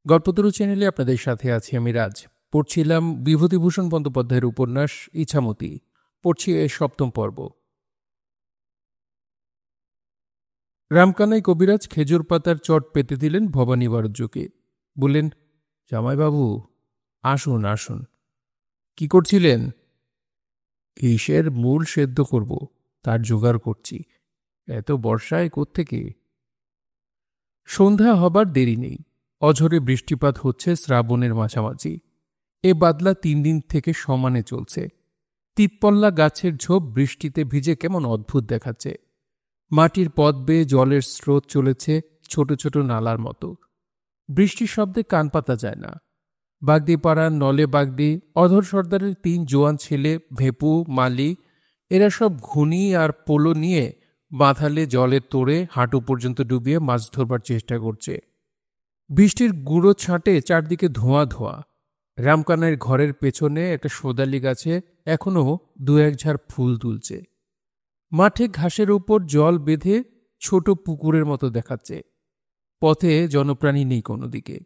গল্পতরু চ্যানেলে আপনাদের সাথে আছি আমি রাজ। পড়ছিলাম বিভূতিভূষণ বন্দ্যোপাধ্যায়ের উপন্যাস ইছামতি। পড়ছি এর ৭ম পর্ব। রামকানাই কবিরাজ খেজুর পাতার চট পেতে দিলেন ভবানী বাড়ুজ্যকে। বললেন, জামাইবাবু, আসুন আসুন। কি করছিলেন? ইসের মূল সেদ্ধ করব, তার জোগাড় করছি। এত বর্ষায় কোত্থেকে? সন্ধ্যা হবার দেরি নেই। অঝরে বৃষ্টিপাত হচ্ছে শ্রাবণের মাঝামাঝি। এ বাদলা ৩ দিন থেকে সমানে চলছে। তিতপল্লা গাছের ঝোপ বৃষ্টিতে ভিজে কেমন অদ্ভুত দেখাচ্ছে। মাটির পথ বেয়ে জলের স্রোত চলেছে ছোট ছোট নালার মতো। বৃষ্টির শব্দে কান পাতা যায় না। বাগদিপাড়ার নলে বাগদি, অধর সর্দারের ৩ জোয়ান ছেলে ভেপু, মালি, এরা সব ঘুনি আর পোলো নিয়ে বাঁধালে জলের তোড়ে হাঁটু পর্যন্ত ডুবিয়ে মাছ ধরবার চেষ্টা করছে। বৃষ্টির গুঁড়ো ছাঁটে চারদিকে ধোঁয়া ধোঁয়া। রামকানাইয়ের ঘরের পেছনে একটা সোদালি গাছে এখনো ২-১ ঝাড় ফুল তুলছে। মাঠে ঘাসের উপর জল বেঁধে ছোট পুকুরের মতো দেখাচ্ছে। পথে জনপ্রাণী নেই কোনো দিকে।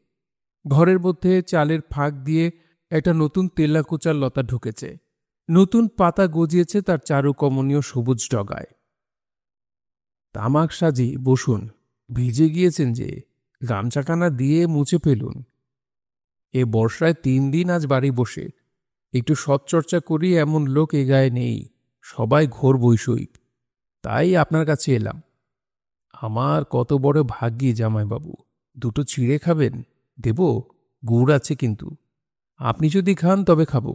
ঘরের মধ্যে চালের ফাঁক দিয়ে একটা নতুন তেলাকুচার লতা ঢুকেছে। নতুন পাতা গজিয়েছে তার চারু কমনীয় সবুজ ডগায়। তামাক সাজি, বসুন। ভিজে গিয়েছেন যে, গামছাখানা দিয়ে মুছে ফেলুন। এ বর্ষায় ৩ দিন আজ বাড়ি বসে। একটু সৎচর্চা করি এমন লোক এ গায়ে নেই, সবাই ঘোর বৈষয়িক। তাই আপনার কাছে এলাম। আমার কত বড় ভাগ্যি জামাইবাবু। 2টো চিড়ে খাবেন? দেব, গুড় আছে কিন্তু। আপনি যদি খান তবে খাবো।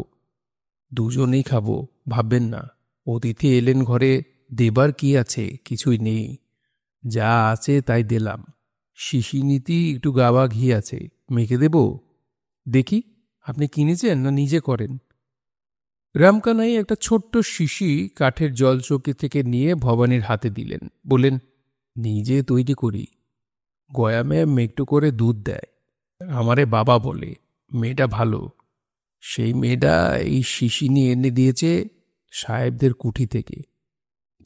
2জনেই খাবো, ভাববেন না। অতিথি এলেন ঘরে, দেবার কি আছে? কিছুই নেই। যা আছে তাই দিলাম। শিশিনীতি একটু গাওয়া ঘি আছে, মেখে দেব। দেখি, আপনি কিনেছেন না নিজে করেন? রামকানাই একটা ছোট্ট শিশি কাঠের জলচৌকি থেকে নিয়ে ভবানীর হাতে দিলেন। বললেন, নিজে তৈরি করি। গয়ামে একটু করে দুধ দেয়। আমারে বাবা বলে, মেয়েটা ভালো। সেই মেয়েটা এই শিশি নিয়ে এনে দিয়েছে সাহেবদের কুঠি থেকে।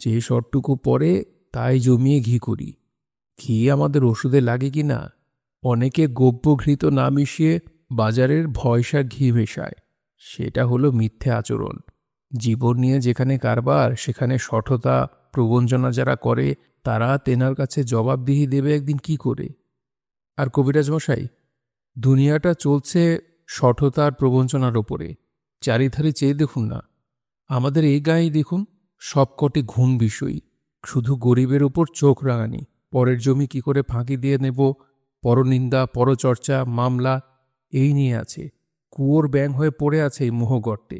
যে শটটুকু পরে তাই জমিয়ে ঘি করি। ঘি আমাদের ওষুধে লাগে কি না? অনেকে গব্যঘৃত না মিশিয়ে বাজারের ভয়সা ঘি মেশায়। সেটা হলো মিথ্যে আচরণ। জীবন নিয়ে যেখানে কারবার, সেখানে শঠতা প্রবঞ্চনা যারা করে তারা তেনার কাছে জবাবদিহি দেবে একদিন কি করে? আর কবিরাজ মশাই, দুনিয়াটা চলছে শঠতার প্রবঞ্চনার ওপরে। চারিধারে চেয়ে দেখুন না। আমাদের এই গাঁয়েই দেখুন, সবকটি ঘুণ বিষয়ী। শুধু গরিবের উপর চোখ রাঙানি, পরের জমি কি করে ফাঁকি দিয়ে নেব, পরনিন্দা, পরচর্চা, মামলা, এই নিয়ে আছে। কুয়োর ব্যাং হয়ে পড়ে আছে এই মোহগর্তে।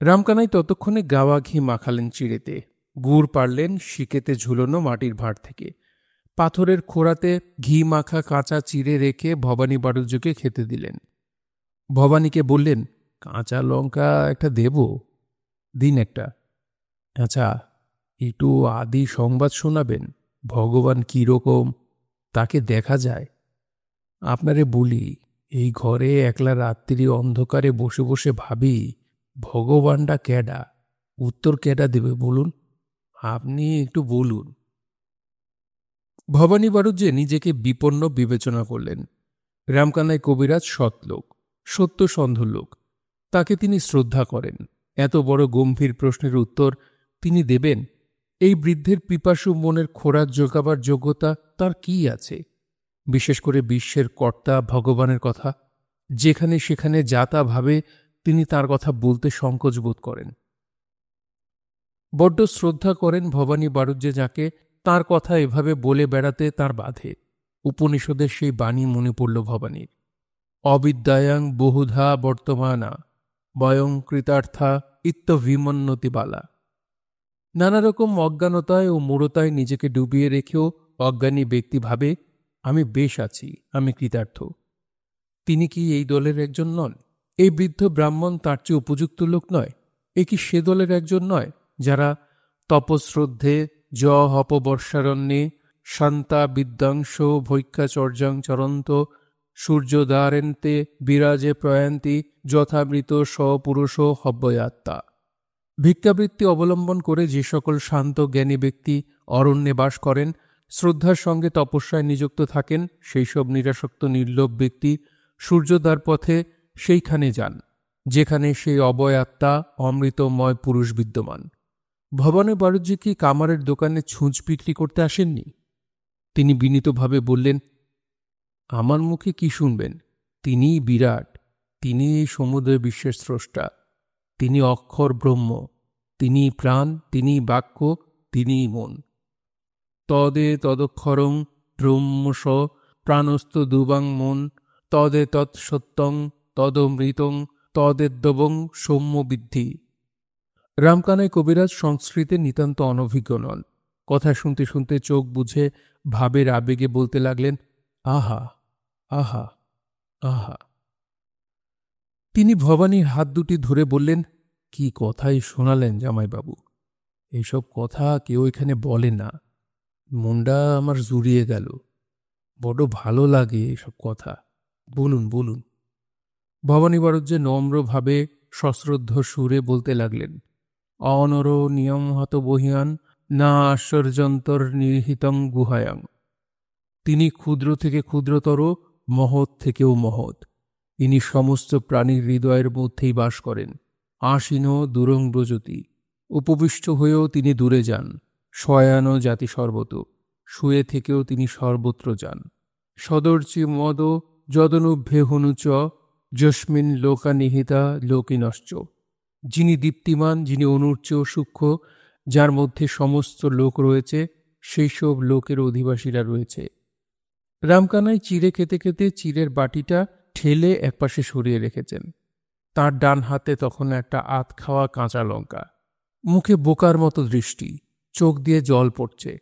রামকানাই ততক্ষণে গাওয়া ঘি মাখালেন চিড়েতে, গুড় পারলেন শিকেতে ঝুলনো মাটির ভাঁড় থেকে। পাথরের খোঁড়াতে ঘি মাখা কাঁচা চিড়ে রেখে ভবানী বাড়ুজ্যকে খেতে দিলেন। ভবানীকে বললেন, কাঁচা লঙ্কা একটা দেব? দিন একটা। আচ্ছা, একটু আদি সংবাদ শোনাবেন? ভগবান কীরকম তাকে দেখা যায়। আপনারে বলি, এই ঘরে একলা রাত্রি অন্ধকারে বসে বসে ভাবি, ভগবানটা ক্যাডা? উত্তর ক্যাডা দেবে বলুন? আপনি একটু বলুন। ভবানী বাড়ুজ্যে নিজেকে বিপন্ন বিবেচনা করলেন। রামকানাই কবিরাজ সৎ লোক, সত্যসন্ধ লোক। তাকে তিনি শ্রদ্ধা করেন। এত বড় গম্ভীর প্রশ্নের উত্তর তিনি দেবেন? এই বৃদ্ধের পিপাসু মনের খোরাক জোগাবার যোগ্যতা তার কি আছে? বিশেষ করে বিশ্বের কর্তা ভগবানের কথা যেখানে সেখানে যা তা ভাবে তিনি তার কথা বলতে সংকোচ বোধ করেন। বড্ড শ্রদ্ধা করেন ভবানী বাড়ুজ্যে যাকে, তাঁর কথা এভাবে বলে বেড়াতে তার বাধে। উপনিষদের সেই বাণী মনে পড়ল ভবানীর। অবিদ্যায়াং বহুধা বর্তমানা বয়ং কৃতার্থা ইত্যভিমন্নতিবালা। নানা রকম অজ্ঞানতায় ও মূঢ়তায় নিজেকে ডুবিয়ে রেখেও অজ্ঞানী ব্যক্তি ভাবে, আমি বেশ আছি, আমি কৃতার্থ। তিনি কি এই দলের একজন নন? এই বৃদ্ধ ব্রাহ্মণ তার চেয়ে উপযুক্ত লোক নয়? এ কি সে দলের একজন নয় যারা তপশ্রদ্ধে হপবর্ষারণ্যে শান্তা বিদ্যাংশ ভৈক্যাচর্যাং চরন্ত সূর্যোদারেন্তে বিরাজে প্রয়ান্তি যথামৃত স্বপুরুষ হব্বয়াত্মা। ভিক্ষাবৃত্তি অবলম্বন করে যে সকল শান্ত জ্ঞানী ব্যক্তি অরণ্যে বাস করেন, শ্রদ্ধার সঙ্গে তপস্যায় নিযুক্ত থাকেন সেই সব নিরাসক্ত নির্লোভ ব্যক্তি সূর্যোদয়ের পথে সেইখানে যান যেখানে সেই অবয় আত্মা অমৃতময় পুরুষ বিদ্যমান। ভবানী বাড়ুজ্যে কি কামারের দোকানে ছুঁচ বিক্রি করতে আসেননি? তিনি বিনীতভাবে বললেন, আমার মুখে কি শুনবেন? তিনিই বিরাট, তিনি এই সমুদয় বিশ্বের স্রষ্টা, তিনি অক্ষর ব্রহ্ম, তিনিই প্রাণ, তিনিই বাক্য, তিনিই মন। তদে তদক্ষরং ব্রহ্মস প্রাণস্থ দুবাং মন, তদে তৎসত্যং তদমৃতং তদেদ্যবং সৌম্য বিদ্ধি। রামকানাই কবিরাজ সংস্কৃতে নিতান্ত অনভিজ্ঞ নন। কথা শুনতে শুনতে চোখ বুঝে ভাবের আবেগে বলতে লাগলেন, আহা আহা আহা। তিনি ভবানীর হাত দুটি ধরে বললেন, কি কথাই শোনালেন জামাইবাবু, এইসব কথা কেউ এখানে বলে না। মনটা আমার জুড়িয়ে গেল, বড় ভালো লাগে এসব কথা। বলুন বলুন। ভবানী বাড়ুজ্যে নম্রভাবে সশ্রদ্ধ সুরে বলতে লাগলেন, অনর নিয়ম হত বহিয়ান না আশ্চর্যন্তর নিহিতং গুহায়াং। তিনি ক্ষুদ্র থেকে ক্ষুদ্রতর, মহৎ থেকেও মহৎ। ইনি সমস্ত প্রাণীর হৃদয়ের মধ্যেই বাস করেন। আসীন দূরং ব্রজতি, উপবিষ্ট হয়েও তিনি দূরে যান। শয়ান জাতি সর্বত, শুয়ে থেকেও তিনি সর্বত্র যান। সদর্চি মদ যদনুভ্যে হনুচ যস্মিন লোকা নিহিতা লোকিনশ্চ। যিনি দীপ্তিমান, যিনি অনুর্চ সূক্ষ্ম, যার মধ্যে সমস্ত লোক রয়েছে, সেই সব লোকের অধিবাসীরা রয়েছে। রামকানাই চিড়ে খেতে খেতে চিড়ের বাটিটা ঠেলে একপাশে সরিয়ে রেখেছেন। তার ডান হাতে তখন একটা আধ খাওয়া কাঁচা লঙ্কা। মুখে বোকার মতো দৃষ্টি, চোখ দিয়ে জল পড়ছে।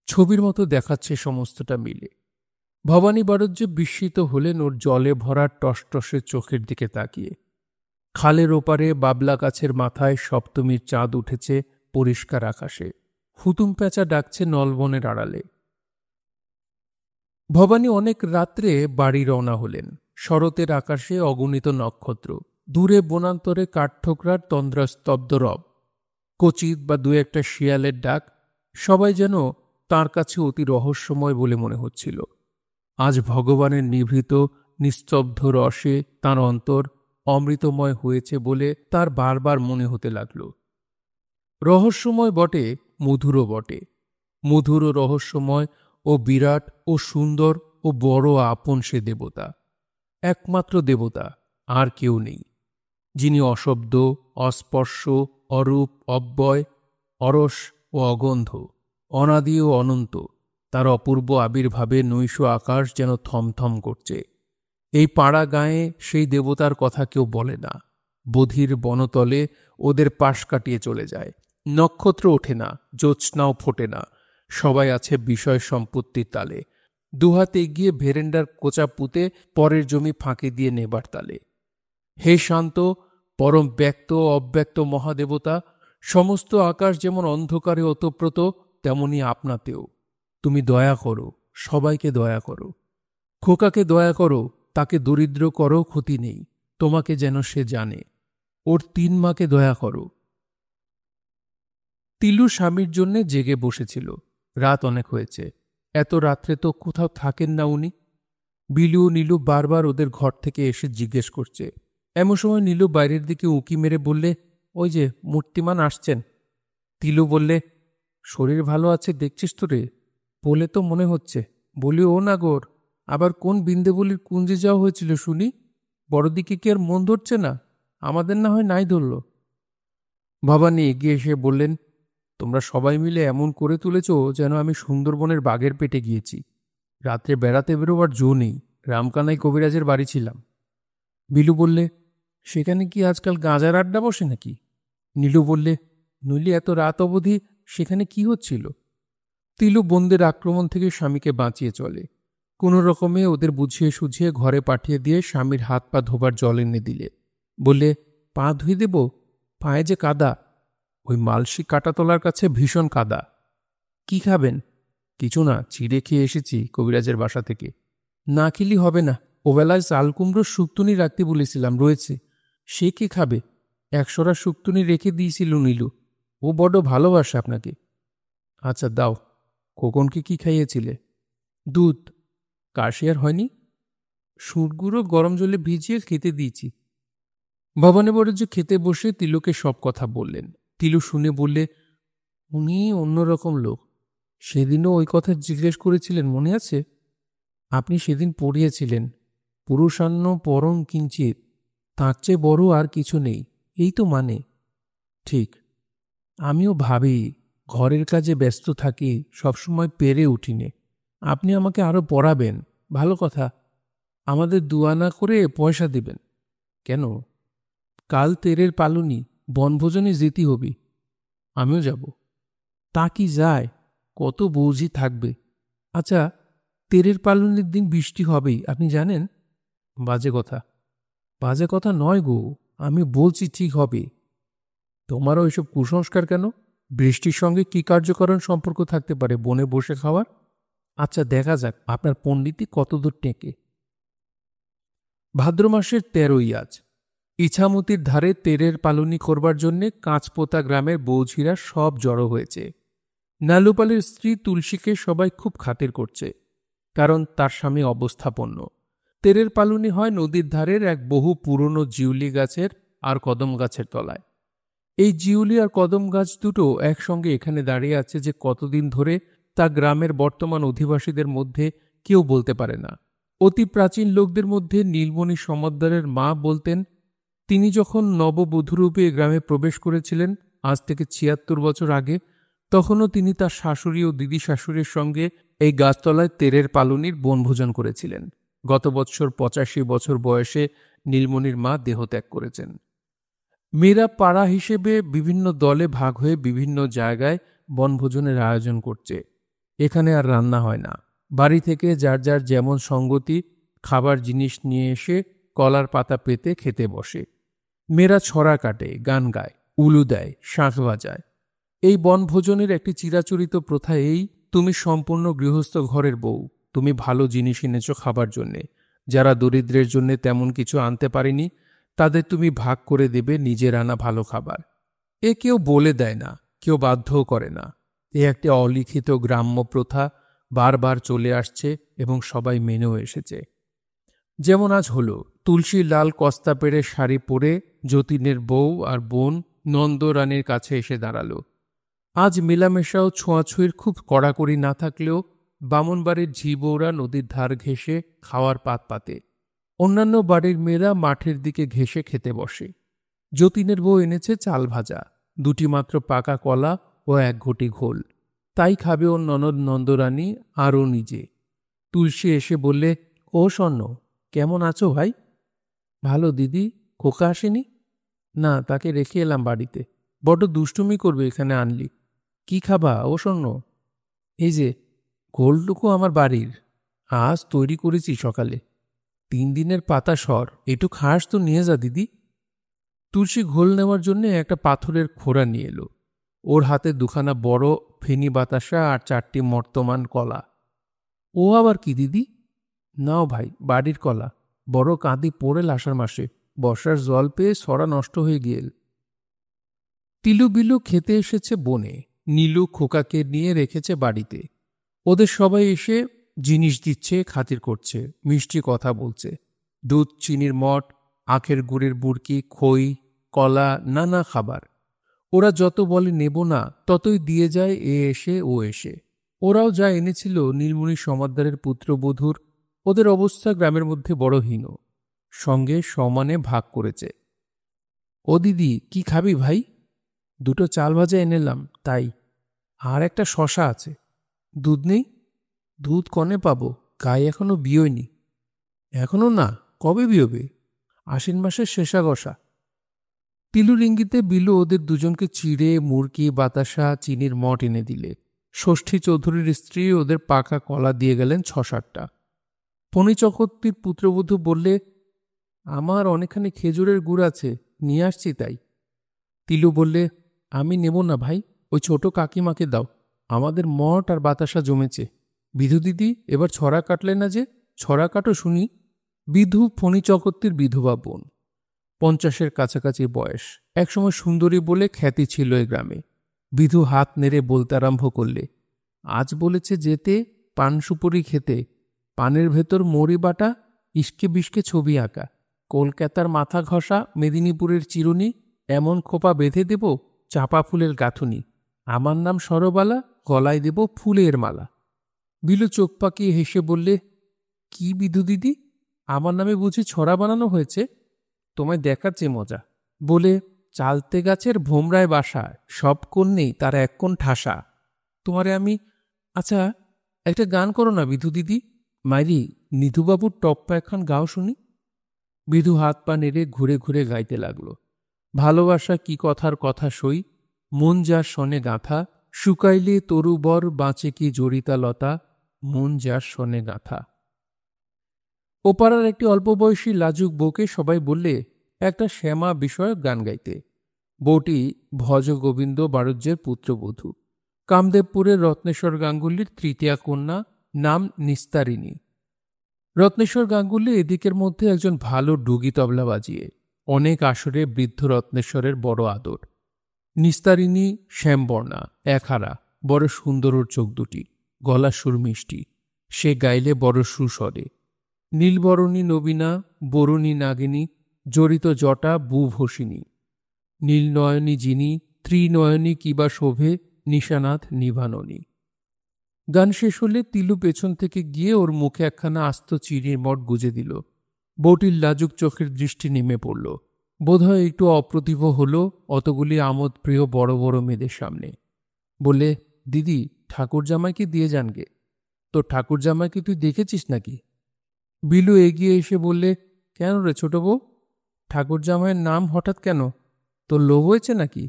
ছবির মতো দেখাচ্ছে সমস্তটা মিলে। ভবানী বাড়ুজ্যে বিস্মিত হলেন ওর জলে ভরা টসটসে চোখের দিকে তাকিয়ে। খালের ওপারে বাবলা গাছের মাথায় সপ্তমীর চাঁদ উঠেছে পরিষ্কার আকাশে। হুতুম প্যাঁচা ডাকছে নলবনের আড়ালে। ভবানী অনেক রাত্রে বাড়ি রওনা হলেন। শরতের আকাশে অগণিত নক্ষত্র, দূরে বনান্তরে কাঠঠোকরার তন্দ্রাস্তব্ধ রব, কচিত বা দু একটা শিয়ালের ডাক, সবাই যেন তাঁর কাছে অতি রহস্যময় বলে মনে হচ্ছিল। আজ ভগবানের নিভৃত নিস্তব্ধ রসে তাঁর অন্তর অমৃতময় হয়েছে বলে তার বারবার মনে হতে লাগল। রহস্যময় বটে, মধুরও বটে। মধুর ও রহস্যময় ও বিরাট ও সুন্দর ও বড় আপন সে দেবতা, একমাত্র দেবতা, আর কেউ নেই। যিনি অশব্দ, অস্পর্শ, অরূপ, অব্যয়, অরস ও অগন্ধ, অনাদি ও অনন্ত। তার অপূর্ব আবির্ভাবে নৈশ আকাশ যেন থমথম করছে। এই পাড়া গাঁয়ে সেই দেবতার কথা কেউ বলে না। বধির বনতলে ওদের পাশ কাটিয়ে চলে যায়। নক্ষত্র ওঠে না, জ্যোৎস্নাও ফোটে না। সবাই আছে বিষয় সম্পত্তির তালে, দুহাতে এগিয়ে ভেরেন্ডার কোচা পুঁতে পরের জমি ফাঁকি দিয়ে নেবার তালে। হে শান্ত, পরম ব্যক্ত অব্যক্ত মহাদেবতা, সমস্ত আকাশ যেমন অন্ধকারে ওতপ্রোত, তেমনি আপনাতেও। তুমি দয়া করো, সবাইকে দয়া করো। খোকাকে দয়া করো, তাকে দরিদ্র করো, ক্ষতি নেই, তোমাকে যেন সে জানে। ওর 3 মাকে দয়া করো। তিলু স্বামীর জন্যে জেগে বসেছিল। রাত অনেক হয়েছে। এত রাত্রে তো কোথাও থাকেন না উনি। বিলু ও নীলু বারবার ওদের ঘর থেকে এসে জিজ্ঞেস করছে। এমন সময় নীলু বাইরের দিকে উঁকি মেরে বললে, ওই যে মূর্তিমান আসছেন। তিলু বললে, শরীর ভালো আছে দেখছিস তো রে? বলে তো মনে হচ্ছে। বলি, ও নাগর, আবার কোন বিন্দেবলির কুঞ্জে যাওয়া হয়েছিল শুনি? বড়দিকে কি আর মন ধরছে না? আমাদের না হয় নাই ধরল। ভবানী এগিয়ে এসে বললেন, তোমরা সবাই মিলে এমন করে তুলেছ যেন আমি সুন্দরবনের বাঘের পেটে গিয়েছি। রাত্রে বেড়াতে বেরোবার জো নেই। রামকানাই কবিরাজের বাড়ি ছিলাম। বিলু বললে, সেখানে কি আজকাল গাঁজার আড্ডা বসে নাকি? নীলু বললে, নইলে এত রাত অবধি সেখানে কি হচ্ছিল? তিলু বন্দের আক্রমণ থেকে স্বামীকে বাঁচিয়ে চলে। কোনো রকমে ওদের বুঝিয়ে সুঝিয়ে ঘরে পাঠিয়ে দিয়ে স্বামীর হাত পা ধোবার জল এনে দিলে। বললে, পা ধুয়ে দেব? পায়ে যে কাদা। ওই মালসি কাটাতলার কাছে ভীষণ কাদা। কি খাবেন? কিছু না, চিড়ে খেয়ে এসেছি কবিরাজের বাসা থেকে। না খেলি হবে না, ওবেলায় চাল কুমড়োর শুক্তুনি রাখতে বলেছিলাম, রয়েছে। সে কি খাবে? 100টা শুক্তুনি রেখে দিয়েছিল নীলু। ও বড় ভালোবাসে আপনাকে। আচ্ছা দাও। খোকনকে কি খাইয়েছিলে? দুধ। কাশি আর হয়নি? সুরগুঁড়ো গরম জলে ভিজিয়ে খেতে দিয়েছি। ভবানীবরজ্য খেতে বসে তিলুকে সব কথা বললেন। তিলু শুনে বললে, উনি অন্যরকম লোক। সেদিনও ওই কথা জিজ্ঞেস করেছিলেন, মনে আছে? আপনি সেদিন পড়িয়েছিলেন, পুরুষান্ন পরম কিঞ্চিত, তার চেয়ে বড় আর কিছু নেই, এই তো মানে। ঠিক। আমিও ভাবি, ঘরের কাজে ব্যস্ত থাকি, সবসময় পেরে উঠিনে। আপনি আমাকে আরো পড়াবেন, ভালো কথা। আমাদের দুয়ানা করে পয়সা দিবেন। কেন? কাল তেরের পালুনি, বনভোজনে যেতে হবি। আমিও যাব। তা কি যায়? কত বৌঝি থাকবে। আচ্ছা, তেরের পালনের দিন বৃষ্টি হবেই, আপনি জানেন? বাজে কথা। বাজে কথা নয় গো, আমি বলছি ঠিক হবে। তোমারও এসব কুসংস্কার কেন? বৃষ্টির সঙ্গে কি কার্যকরণ সম্পর্ক থাকতে পারে বনে বসে খাওয়ার? আচ্ছা, দেখা যাক আপনার পণ্ডিতি কতদূর টেকে। ভাদ্র মাসের ১৩ই আজ। ইছামতির ধারে তেরের পালনি করবার জন্যে কাঁচপোতা গ্রামের বৌঝিরা সব জড়ো হয়েছে। নালুপালের স্ত্রী তুলসীকে সবাই খুব খাতির করছে, কারণ তার স্বামী অবস্থাপন্ন। তেরের পালনি হয় নদীর ধারের এক বহু পুরনো জিউলি গাছের আর কদম গাছের তলায়। এই জিউলি আর কদম গাছ দুটো একসঙ্গে এখানে দাঁড়িয়ে আছে যে কতদিন ধরে তা গ্রামের বর্তমান অধিবাসীদের মধ্যে কেউ বলতে পারে না। অতি প্রাচীন লোকদের মধ্যে নীলমণি সমাদ্দারের মা বলতেন, তিনি যখন নববধূরূপে গ্রামে প্রবেশ করেছিলেন আজ থেকে ৭৬ বছর আগে, তখনও তিনি তার শাশুড়ি ও দিদি শাশুড়ির সঙ্গে এই গাছতলায় তেরের পালনির বনভোজন করেছিলেন। গত বৎসর ৮৫ বছর বয়সে নীলমণির মা দেহত্যাগ করেছেন। মেয়েরা পাড়া হিসেবে বিভিন্ন দলে ভাগ হয়ে বিভিন্ন জায়গায় বনভোজনের আয়োজন করছে। এখানে আর রান্না হয় না। বাড়ি থেকে যার যার যেমন সঙ্গতি খাবার জিনিস নিয়ে এসে কলার পাতা পেতে খেতে বসে। মেয়েরা ছড়া কাটে, গান গায়, উলু দেয়, শাঁখ বাজায়। এই বনভোজনের একটি চিরাচরিত প্রথা এই, তুমি সম্পূর্ণ গৃহস্থ ঘরের বউ, তুমি ভালো জিনিস এনেছ খাবার জন্যে। যারা দরিদ্রের জন্য তেমন কিছু আনতে পারেনি তাদের তুমি ভাগ করে দেবে নিজের আনা ভালো খাবার। এ কেউ বলে দেয় না, কেউ বাধ্যও করে না। এ একটি অলিখিত গ্রাম্য প্রথা, বারবার চলে আসছে এবং সবাই মেনেও এসেছে। যেমন আজ হলো, তুলসী লাল কস্তা পেড়ে শাড়ি পরে যতীনের বউ আর বোন নন্দরানীর কাছে এসে দাঁড়ালো। আজ মেলামেশা ও ছোঁয়াছুঁয়ির খুব কড়াকড়ি না থাকলেও বামনবাড়ির ঝিবৌরা নদীর ধার ঘেঁষে খাওয়ার পাত পাতে। অন্যান্য বাড়ির মেয়েরা মাঠের দিকে ঘেঁষে খেতে বসে। যতীনের বউ এনেছে চাল ভাজা, দুটি মাত্র পাকা কলা ও এক ঘটি ঘোল। তাই খাবে ওর ননদ নন্দরানী আর ও নিজে। তুলসী এসে বললে, ও স্বর্ণ, কেমন আছো ভাই? ভালো দিদি। খোকা আসেনি? না, তাকে রেখে এলাম বাড়িতে। বড্ড দুষ্টুমি করবে এখানে আনলি। কি খাবা ও স্বর্ণ? এই যে ঘোলটুকু আমার বাড়ির, আজ তৈরি করেছি সকালে। ৩ দিনের পাতা সর, একটু খাস তো নিয়ে যা দিদি। তুলসী ঘোল নেওয়ার জন্য একটা পাথরের খোঁড়া নিয়ে এলো। ওর হাতে দুখানা বড় ফেনি বাতাসা আর 4টি মর্তমান কলা। ও আবার কি দিদি? নাও ভাই, বাড়ির কলা, বড় কাঁদি পড়েল আষাঢ় মাসে, বর্ষার জল পেয়ে সরা নষ্ট হয়ে গিয়েল। তিলু বিলু খেতে এসেছে বনে, নীলু খোকাকে নিয়ে রেখেছে বাড়িতে। ওদের সবাই এসে জিনিস দিচ্ছে, খাতির করছে, মিষ্টি কথা বলছে। দুধ, চিনির মঠ, আখের গুড়ের বুড়কি, খই, কলা, নানা খাবার। ওরা যত বলে নেব না, ততই দিয়ে যায় এ এসে ও এসে। ওরাও যা এনেছিল নীলমণি সমাদ্দারের পুত্রবধূর, ওদের অবস্থা গ্রামের মধ্যে বড় হীন। সঙ্গে সমানে ভাগ করেছে। ও দিদি, কি খাবি ভাই? 2টো চাল ভাজা এনেলাম তাই, আর একটা শশা আছে। দুধ নেই? দুধ কনে পাবো, গায়ে এখনো বিয়োয়নি। এখনো না? কবে বিয়োবে? আশ্বিন মাসের শেষাগসা। তিলুর ইঙ্গিতে বিলু ওদের দুজনকে চিড়ে, মুরকি, বাতাসা, চিনির মঠ এনে দিলে। ষষ্ঠী চৌধুরীর স্ত্রী ওদের পাকা কলা দিয়ে গেলেন 6-7টা। ফণী চক্রবর্তীর পুত্রবধূ বললে, আমার অনেকখানি খেজুরের গুড় আছে, নিয়ে আসছি তাই। তিলু বললে, আমি নেব না ভাই, ওই ছোট কাকিমাকে দাও, আমাদের মঠ আর বাতাসা জমেছে। বিধু দিদি এবার ছড়া কাটলে না যে, ছড়া কাটো শুনি। বিধু ফণী চক্রবর্তীর বিধবা বোন, 50-এর কাছাকাছি বয়স, একসময় সুন্দরী বলে খ্যাতি ছিল এ গ্রামে। বিধু হাত নেড়ে বলতে আরম্ভ করলে, আজ বলেছে যেতে পান সুপুরি খেতে, পানের ভেতর মরি বাটা, ইস্কে বিস্কে ছবি আঁকা, কলকাতার মাথা ঘষা, মেদিনীপুরের চিরুনি, এমন খোপা বেঁধে দেব চাপা ফুলের গাঁথুনি, আমার নাম সরবালা, গলায় দেব ফুলের মালা। বিলু চোখ পাকিয়ে হেসে বললে, কি বিধু দিদি, আমার নামে বুঝি ছড়া বানানো হয়েছে? তোমায় দেখাচ্ছে মজা। বলে, চালতে গাছের ভোমরায় বাসা, সব কোণ নেই তার এক কোণ ঠাসা। তোমারে আমি, আচ্ছা একটা গান করো না বিধু দিদি, মাইরি নিধুবাবুর টপ্পা এখন গাও শুনি। বিধু হাত পা নেড়ে ঘুরে ঘুরে গাইতে লাগল। ভালোবাসা কি কথার কথা সই, মন যার শনে গাঁথা, শুকাইলে তরুবর বাঁচে কি জড়িতা লতা, মন যার শনে গাঁথা। ওপাড়ার একটি অল্প বয়সী লাজুক বউকে সবাই বললে একটা শ্যামা বিষয়ক গান গাইতে। বউটি ভজ গোবিন্দ বাড়ুজ্যের পুত্রবধূ, কামদেবপুরের রত্নেশ্বর গাঙ্গুলির তৃতীয়া কন্যা, নাম নিস্তারিণী। রত্নেশ্বর গাঙ্গুলি এদিকের মধ্যে একজন ভালো ডুগি তবলা বাজিয়ে, অনেক আসরে বৃদ্ধ রত্নেশ্বরের বড় আদর। নিস্তারিণী শ্যামবর্ণা, একহারা, বড় সুন্দর ওর চোখ দুটি, গলা সুর মিষ্টি, সে গাইলে বড় সুস্বরে। নীলবরণী নবীনা, বরুণী নাগিনী, জড়িত জটা বুভসিনী, নীলনয়নী যিনি, ত্রিনয়নী কিবা শোভে, নিশানাথ নিভাননী। গান শেষ হলে তিলু পেছন থেকে গিয়ে ওর মুখে একখানা আস্ত চিড়ির মঠ গুজে দিল। বউটির লাজুক চোখের দৃষ্টি নেমে পড়ল, বোধহয় একটু অপ্রতিভ হল অতগুলি আমোদ প্রিয় বড় বড় মেয়েদের সামনে। বলে, দিদি ঠাকুর জামাইকে দিয়ে যানগে। তোর ঠাকুর জামাইকে তুই দেখেছিস নাকি? বিলু এগিয়ে এসে বললে, কেন রে ছোট বউ, ঠাকুর জামাইয়ের নাম হঠাৎ কেন? তোর লোভ হয়েছে নাকি?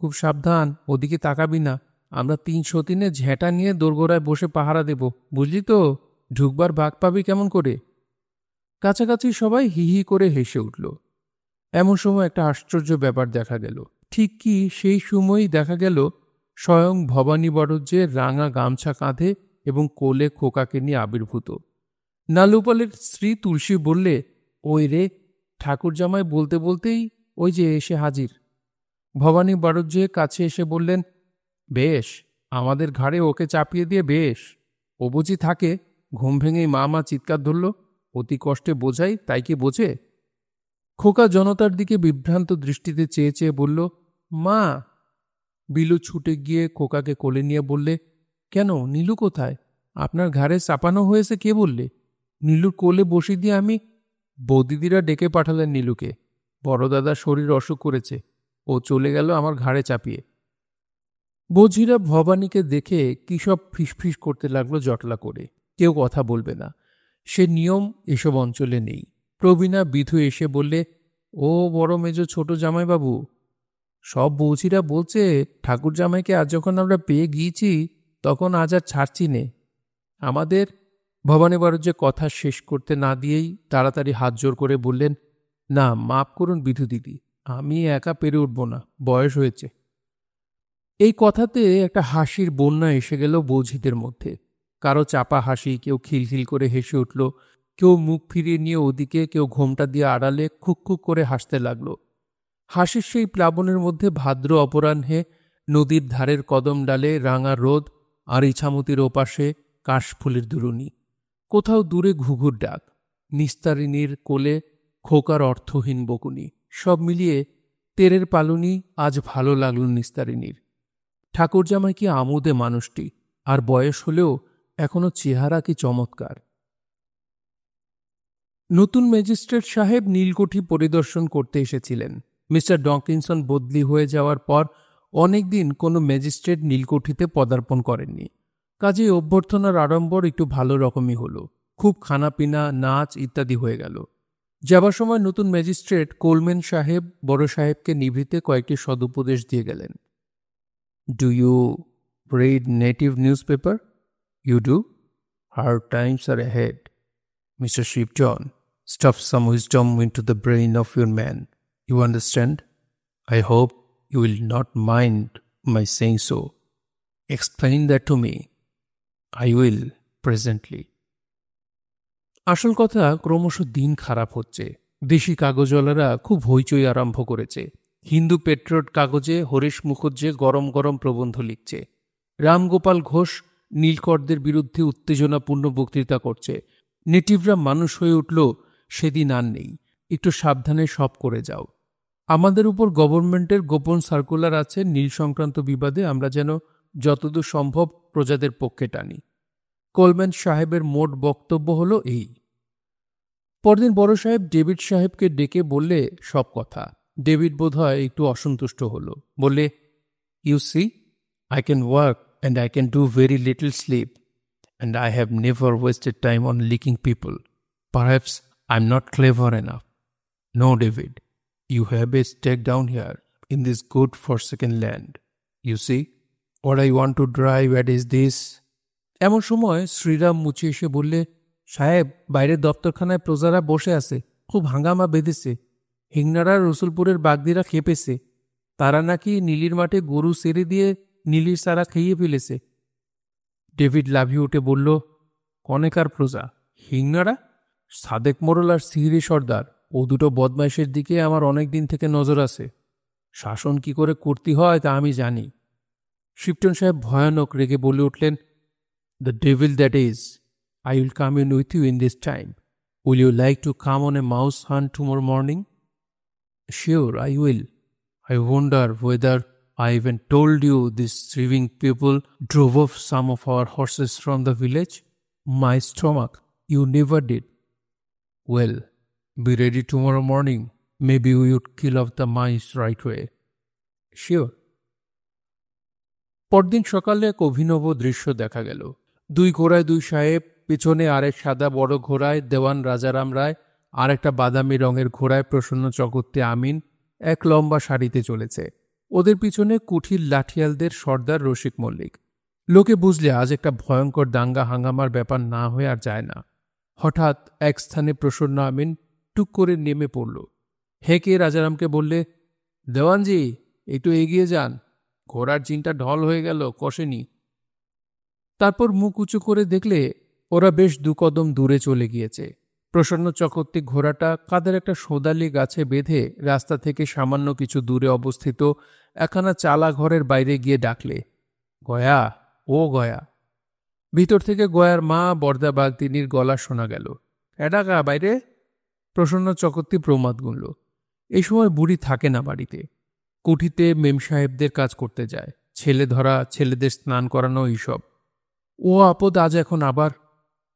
খুব সাবধান, ওদিকে তাকাবি না, আমরা 303 ঝেঁটা নিয়ে দোরগোড়ায় বসে পাহারা দেব, বুঝলি তো? ঢুকবার ভাগ পাবি কেমন করে? কাছাকাছি সবাই হি হি করে হেসে উঠল। এমন সময় একটা আশ্চর্য ব্যাপার দেখা গেল। ঠিক কি সেই সময়ই দেখা গেল স্বয়ং ভবানী বড়জ্যের রাঙা গামছা কাঁধে এবং কোলে খোকাকে নিয়ে আবির্ভূত। নালুপালের স্ত্রী তুলসী বললে, ওই রে, ঠাকুর জামাই বলতে বলতেই ওই যে এসে হাজির। ভবানী বড়জ্যে কাছে এসে বললেন, বেশ, আমাদের ঘাড়ে ওকে চাপিয়ে দিয়ে বেশ, ও বুঝি থাকে? ঘুম ভেঙেই মা মা চিৎকার ধরল, অতি কষ্টে বোঝাই তাই কি বোঝে? খোকা জনতার দিকে বিভ্রান্ত দৃষ্টিতে চেয়ে চেয়ে বলল, মা। বিলু ছুটে গিয়ে খোকাকে কোলে নিয়ে বললে, কেন, নীলু কোথায়? আপনার ঘাড়ে চাপানো হয়েছে কে বললে? নীলুর কোলে বসিয়ে দিয়ে আমি। বৌদিদিরা ডেকে পাঠালেন নীলুকে, বড় দাদার শরীর অসুখ করেছে, ও চলে গেল আমার ঘাড়ে চাপিয়ে। বৌঝিরা ভবানীকে দেখে কি সব ফিসফিস করতে লাগলো জটলা করে। কেউ কথা বলবে না, সে নিয়ম এসব অঞ্চলে নেই। প্রবীণা বিধু এসে বললে, ও বড় মেজ ছোট জামাইবাবু, সব বৌঝিরা বলছে ঠাকুর জামাইকে আজ যখন আমরা পেয়ে গিয়েছি তখন আজ আর ছাড়ছি নে আমাদের। ভবানী বড়জ্যে কথা শেষ করতে না দিয়েই তাড়াতাড়ি হাত জোর করে বললেন, না, মাপ করুন বিধু দিদি, আমি একা পেরে উঠব না, বয়স হয়েছে। এই কথাতে একটা হাসির বন্যা এসে গেল বৌঝিদের মধ্যে। কারো চাপা হাসি, কেউ খিলখিল করে হেসে উঠল, কেউ মুখ ফিরিয়ে নিয়ে ওদিকে, কেউ ঘোমটা দিয়ে আড়ালে খুক খুক করে হাসতে লাগলো। হাসির সেই প্লাবনের মধ্যে ভাদ্র অপরাহ্নে নদীর ধারের কদম ডালে রাঙা রোদ, আর ইছামতির ওপাশে কাশফুলের দুরুনি, কোথাও দূরে ঘুঘুর ডাক, নিস্তারিণীর কোলে খোকার অর্থহীন বকুনি, সব মিলিয়ে তেরের পালুনি আজ ভালো লাগল নিস্তারিণীর। ঠাকুর জামাই কি আমোদে মানুষটি, আর বয়স হলেও এখনো চেহারা কি চমৎকার। নতুন ম্যাজিস্ট্রেট সাহেব নীলকুঠি পরিদর্শন করতে এসেছিলেন। মিস্টার ডকিনসন বদলি হয়ে যাওয়ার পর অনেকদিন কোনো ম্যাজিস্ট্রেট নীলকুঠিতে পদার্পণ করেননি। কাজেই অভ্যর্থনার আড়ম্বর একটু ভালো রকমই হলো, খুব খানাপিনা, নাচ ইত্যাদি হয়ে গেল। যাবার সময় নতুন ম্যাজিস্ট্রেট কোলম্যান সাহেব বড় সাহেবকে নিভৃতে কয়েকটি সদুপদেশ দিয়ে গেলেন। Do you read native news paper? You do? Hard times are ahead. Mr. Shipton, stuff some wisdom into the brain of your man. You understand? I hope you will not mind my saying so. Explain that to me. I will presently. আসল কথা, ক্রমশ দিন খারাপ হচ্ছে। দেশি কাগজওয়ালারা খুব হইচই আরম্ভ করেছে। হিন্দু পেট্রিয়ট কাগজে হরিশ মুখুজ্জে গরম গরম প্রবন্ধ লিখছে। রামগোপাল ঘোষ নীলকরদের বিরুদ্ধে উত্তেজনাপূর্ণ বক্তৃতা করছে। নেটিভরা মানুষ হয়ে উঠল, সেদিন আর নেই, একটু সাবধানে সব করে যাও। আমাদের উপর গভর্নমেন্টের গোপন সার্কুলার আছে, নীল সংক্রান্ত বিবাদে আমরা যেন যতদূর সম্ভব প্রজাদের পক্ষে টানি। কোলম্যান সাহেবের মোট বক্তব্য হলো এই। পরদিন বড় সাহেব ডেভিড সাহেবকে ডেকে বললে সব কথা। ডেভিড বোধহয় একটু অসন্তুষ্ট হলো, বললে, you see, I can work and I can do very little sleep, and I have never wasted time on licking people. Perhaps I'm not clever enough. No, David, you have a stake down here in this good forsaken land. You see, what I want to drive at is this. এমন সময় শ্রীরাম মুচি এসে বললে, সাহেব, বাইরের দপ্তরখানায় প্রজারা বসে আছে, খুব হাঙ্গামা বেঁধেছে। হিংনারা রসুলপুরের বাগদিরা খেপেছে। তারা নাকি নীলির মাঠে গরু সেরে দিয়ে নীলির সারা খেয়ে ফেলেছে। ডেভিড লাভিয়ে উঠে বলল, কনেকার প্রজা? হিংনারা? সাদেক মোড়ল আর সিহরি সর্দার, ও দুটো বদমাইশের দিকে আমার অনেক দিন থেকে নজর আছে। শাসন কি করে করতে হয় তা আমি জানি। শিপটন সাহেব ভয়ানক রেগে বলে উঠলেন, the devil that is, I will come in with you in this time. Will you like to come on a mouse hunt tomorrow morning? Sure, I will. I wonder whether I even told you these thieving people drove off some of our horses from the village? My stomach, you never did. Well, be ready tomorrow morning. Maybe we would kill off the mice right away. Sure. পরদিন সকালে এক অভিনব দৃশ্য দেখা গেল। দুই ঘোড়ায় দুই সাহেব, পিছনে আরেক সাদা বড় ঘোড়ায় দেওয়ান রাজারাম রায়, আর একটা বাদামি রঙের ঘোড়ায় প্রসন্ন চকর্তি আমিন এক লম্বা সারিতে চলেছে। ওদের পিছনে কুঠির লাঠিয়ালদের সর্দার রসিক মল্লিক। লোকে বুঝলে আজ একটা ভয়ঙ্কর দাঙ্গা হাঙ্গামার ব্যাপার না হয়ে আর যায় না। হঠাৎ এক স্থানে প্রসন্ন আমিন টুক করে নেমে পড়ল। হেঁকে রাজারামকে বললে, দেওয়ানজি, একটু এগিয়ে যান, ঘোড়ার জিনটা ঢল হয়ে গেল, কষেনি। তারপর মুখ উঁচু করে দেখলে ওরা বেশ দুকদম দূরে চলে গিয়েছে। প্রসন্ন চকর্তি ঘোড়াটা কাদের একটা সোদালি গাছে বেঁধে রাস্তা থেকে সামান্য কিছু দূরে অবস্থিত একখানা চালা ঘরের বাইরে গিয়ে ডাকলে, গয়া, ও গয়া। ভিতর থেকে গয়ার মা বরদা বাগদিনীর গলা শোনা গেল। এডাকা বাইরে। প্রসন্ন চকর্তি প্রমাদ গুনল। এই সময় বুড়ি থাকে না বাড়িতে, কুঠিতে মেম সাহেবদের কাজ করতে যায়, ছেলে ধরা, ছেলেদের স্নান করানো, এইসব। ও আপদ আজ এখন আবার।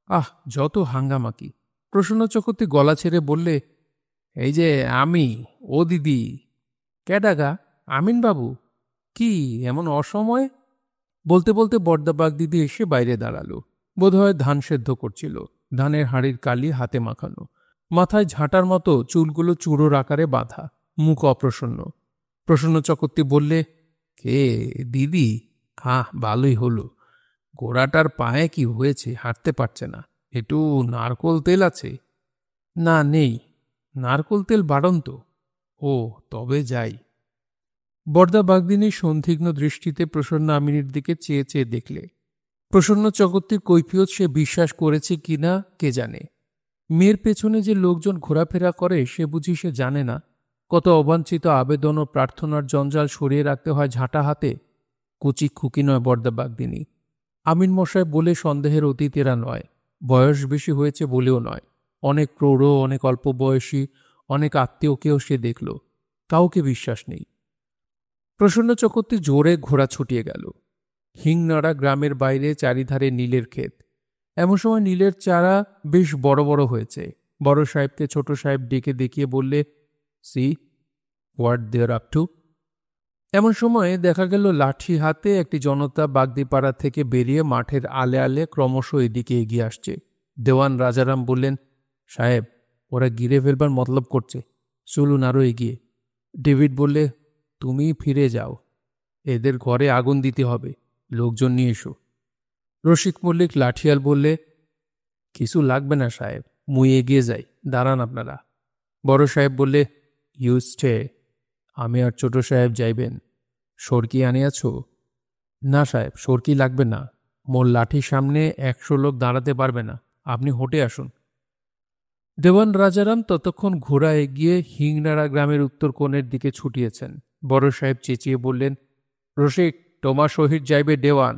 আহ, যত হাঙ্গামা কি! প্রসন্ন চকর্তি গলা ছেড়ে বললে, এই যে আমি, ও দিদি। ক্যাডাগা? আমিন বাবু? কি এমন অসময়ে? বলতে বলতে বরদা বাগদিদি এসে বাইরে দাঁড়ালো। বোধহয় ধান সেদ্ধ করছিল। ধানের হাঁড়ির কালি হাতে মাখানো, মাথায় ঝাঁটার মতো চুলগুলো চূড়োর আকারে বাঁধা, মুখ অপ্রসন্ন। প্রসন্ন চকর্তি বললে, কে দিদি? ভালোই হলো। ঘোড়াটার পায়ে কি হয়েছে? হাঁটতে পারছে না। একটু নারকোল তেল আছে? না, নেই। নারকোল তেল বাড়ন্ত। ও, তবে যাই। বরদা বাগদিনী সন্দিগ্ধ দৃষ্টিতে প্রসন্ন আমিনীর দিকে চেয়ে চেয়ে দেখলে। প্রসন্ন চকর্তির কৈফিয়ত সে বিশ্বাস করেছে কিনা কে জানে। মেয়ের পেছনে যে লোকজন ঘোরাফেরা করে সে বুঝি সে জানে না? কত অবাঞ্ছিত আবেদন ও প্রার্থনার জঞ্জাল সরিয়ে রাখতে হয় ঝাঁটা হাতে। কুচি খুকি নয় বরদা বাগদিনী। আমিন মশাই বলে সন্দেহের অতীতেরা নয়, বয়স বেশি হয়েছে বলেও নয়। অনেক প্রৌঢ়, অনেক অল্প বয়সী, অনেক আত্মীয়কেও সে দেখল। কাউকে বিশ্বাস নেই। প্রসন্ন চকর্তি জোরে ঘোড়া ছুটিয়ে গেল। হিংনাড়া গ্রামের বাইরে চারিধারে নীলের ক্ষেত। এমন সময় নীলের চারা বেশ বড় বড় হয়েছে। বড় সাহেবকে ছোট সাহেব ডেকে দেখিয়ে বললে, see what they're up to. এমন সময়ে দেখা গেল লাঠি হাতে একটি জনতা বাগদিপাড়া থেকে বেরিয়ে মাঠের আলে আলে ক্রমশ এদিকে এগিয়ে আসছে। দেওয়ান রাজারাম বললেন, সাহেব, ওরা গিরে ফেলবার মতলব করছে, চলুন আরও এগিয়ে। ডেভিড বললে, তুমি ফিরে যাও, এদের ঘরে আগুন দিতে হবে, লোকজন নিয়ে এসো। রসিক মল্লিক লাঠিয়াল বললে, কিছু লাগবে না সাহেব, মুই এগিয়ে যাই, দাঁড়ান আপনারা। বড় সাহেব বললে, ইউ স্টে, আমি আর ছোট সাহেব যাইবেন। সরকি আনিয়াছ? না সাহেব, সরকি লাগবে না। মোর লাঠির সামনে 100 লোক দাঁড়াতে পারবে না, আপনি হোটে আসুন। দেওয়ান রাজারাম ততক্ষণ ঘোড়া এগিয়ে হিংনাড়া গ্রামের উত্তর কোণের দিকে ছুটিয়েছেন। বড় সাহেব চেঁচিয়ে বললেন, রসিক, তোমার সহিত যাইবে দেওয়ান।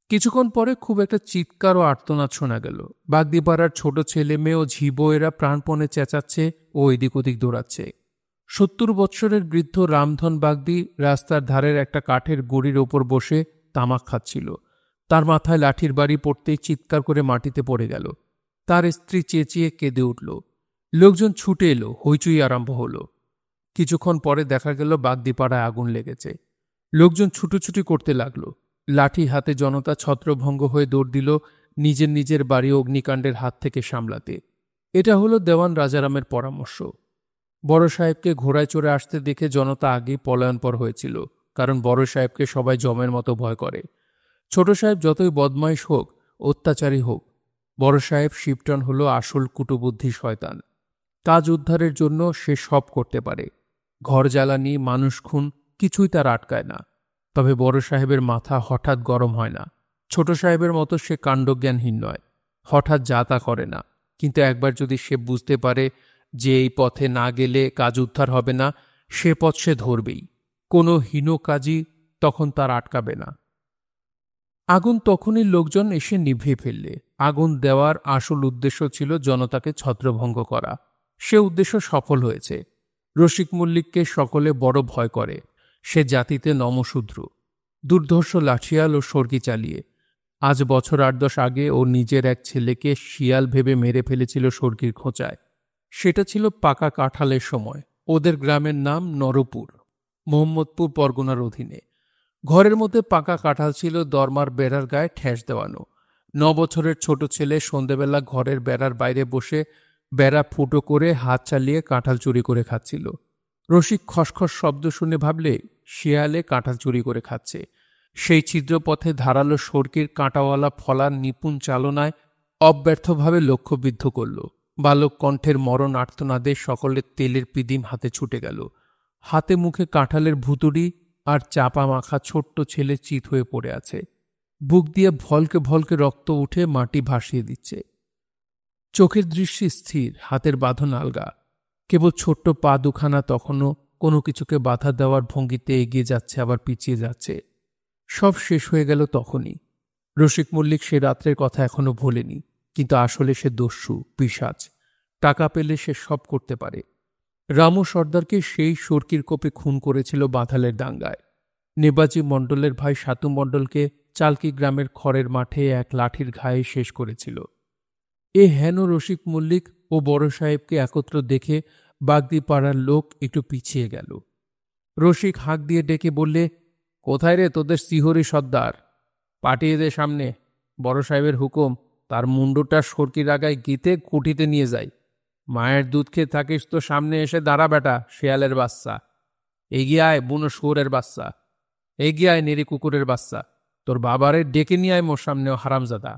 কিছুক্ষণ পরে খুব একটা চিৎকার ও আর্তনাদ শোনা গেল। বাগদিপাড়ার ছোট ছেলে মেয়ে ও ঝিবয়েরা প্রাণপণে চেঁচাচ্ছে ও এদিক ওদিক দৌড়াচ্ছে। 70 বৎসরের বৃদ্ধ রামধন বাগদি রাস্তার ধারের একটা কাঠের গুঁড়ির ওপর বসে তামাক খাচ্ছিল। তার মাথায় লাঠির বাড়ি পড়তেই চিৎকার করে মাটিতে পড়ে গেল। তার স্ত্রী চেঁচিয়ে কেঁদে উঠল। লোকজন ছুটে এলো, হইচই আরম্ভ হলো। কিছুক্ষণ পরে দেখা গেল বাগদিপাড়ায় আগুন লেগেছে। লোকজন ছুটোছুটি করতে লাগলো। লাঠি হাতে জনতা ছত্রভঙ্গ হয়ে দৌড় দিল নিজের নিজের বাড়ি অগ্নিকাণ্ডের হাত থেকে সামলাতে। এটা হলো দেওয়ান রাজারামের পরামর্শ। বড় সাহেবকে ঘোড়ায় চড়ে আসতে দেখে জনতা আগেই পলায়নপর হয়েছিল, কারণ বড় সাহেবকে সবাই জমের মতো ভয় করে। ছোট সাহেব যতই বদমাইশ হোক, অত্যাচারী হোক, বড় সাহেব শিবটন হলো আসল কুটবুদ্ধি শয়তান। কাজ উদ্ধারের জন্য সে সব করতে পারে। ঘর জ্বালানি, মানুষ খুন কিছুই তার আটকায় না। তবে বড় সাহেবের মাথা হঠাৎ গরম হয় না। ছোট সাহেবের মতো সে কাণ্ডজ্ঞানহীন নয়, হঠাৎ যা তা করে না। কিন্তু একবার যদি সে বুঝতে পারে যে এই পথে না গেলে কাজ উদ্ধার হবে না, সে পথ সে ধরবেই। কোনো হীন কাজই তখন তার আটকাবে না। আগুন তখনই লোকজন এসে নিভিয়ে ফেললে। আগুন দেওয়ার আসল উদ্দেশ্য ছিল জনতাকে ছত্রভঙ্গ করা। সে উদ্দেশ্য সফল হয়েছে। রসিক মল্লিককে সকলে বড় ভয় করে। সে জাতিতে নমশূদ্র, দুর্ধর্ষ লাঠিয়াল ও সর্গি চালিয়ে। আজ বছর 8-10 আগে ও নিজের এক ছেলেকে শিয়াল ভেবে মেরে ফেলেছিল সর্গির খোঁচায়। সেটা ছিল পাকা কাঁঠালের সময়। ওদের গ্রামের নাম নরপুর, মোহাম্মদপুর পরগনার অধীনে। ঘরের মধ্যে পাকা কাঁঠাল ছিল, দরমার বেড়ার গায়ে ঠেস দেওয়ানো। 9 বছরের ছোট ছেলে সন্ধেবেলা ঘরের বেড়ার বাইরে বসে বেড়া ফুটো করে হাত চালিয়ে কাঁঠাল চুরি করে খাচ্ছিল। রসিক খসখস শব্দ শুনে ভাবলে শিয়ালে কাঁঠাল চুরি করে খাচ্ছে। সেই ছিদ্রপথে ধারালো সর্কির কাঁটাওয়ালা ফলার নিপুণ চালনায় অব্যর্থভাবে লক্ষ্যবিদ্ধ করল। বালক কণ্ঠের মরণ আর্তনাদে সকলের তেলের পিদিম হাতে ছুটে গেল। হাতে মুখে কাঁঠালের ভুতুড়ি আর চাপা মাখা ছোট্ট ছেলে চিত হয়ে পড়ে আছে। বুক দিয়ে ভলকে ভলকে রক্ত উঠে মাটি ভাসিয়ে দিচ্ছে। চোখের দৃষ্টি স্থির, হাতের বাঁধন আলগা। কেবল ছোট্ট পা দুখানা তখনও কোনো কিছুকে বাধা দেওয়ার ভঙ্গিতে এগিয়ে যাচ্ছে, আবার পিছিয়ে যাচ্ছে। সব শেষ হয়ে গেল তখনই। রসিক মল্লিক সে রাত্রের কথা এখনো ভোলেনি, কিন্তু আসলে সে দস্যু, পিশাচ। টাকা পেলে সে সব করতে পারে। রামু সর্দারকে সেই সর্কির কোপে খুন করেছিল বাঁধালের দাঙ্গায়। নেবাজি মণ্ডলের ভাই সাতু মণ্ডলকে চালকি গ্রামের খড়ের মাঠে এক লাঠির ঘায়ে শেষ করেছিল। এ হেন রসিক মল্লিক ও বড় সাহেবকে একত্র দেখে বাগদিপাড়ার লোক একটু পিছিয়ে গেল। রসিক হাঁক দিয়ে ডেকে বললে, কোথায় রে তোদের শিহরি সর্দার? পাঠিয়ে দে সামনে। বড় সাহেবের হুকুম, তার মুন্ডুটা সর্কির আগায় গিতে কুটিতে নিয়ে যাই। মায়ের দুধ খেয়ে থাকিস তো সামনে এসে দাঁড়া বেটা, শেয়ালের বাচ্চা। এগিয়ে আয় বুনো শুয়োরের বাচ্চা, এগিয়ে আয় নেড়ি কুকুরের বাচ্চা। তোর বাবারে ডেকে নিয়ে আয় মোর সামনেও, হারামজাদা।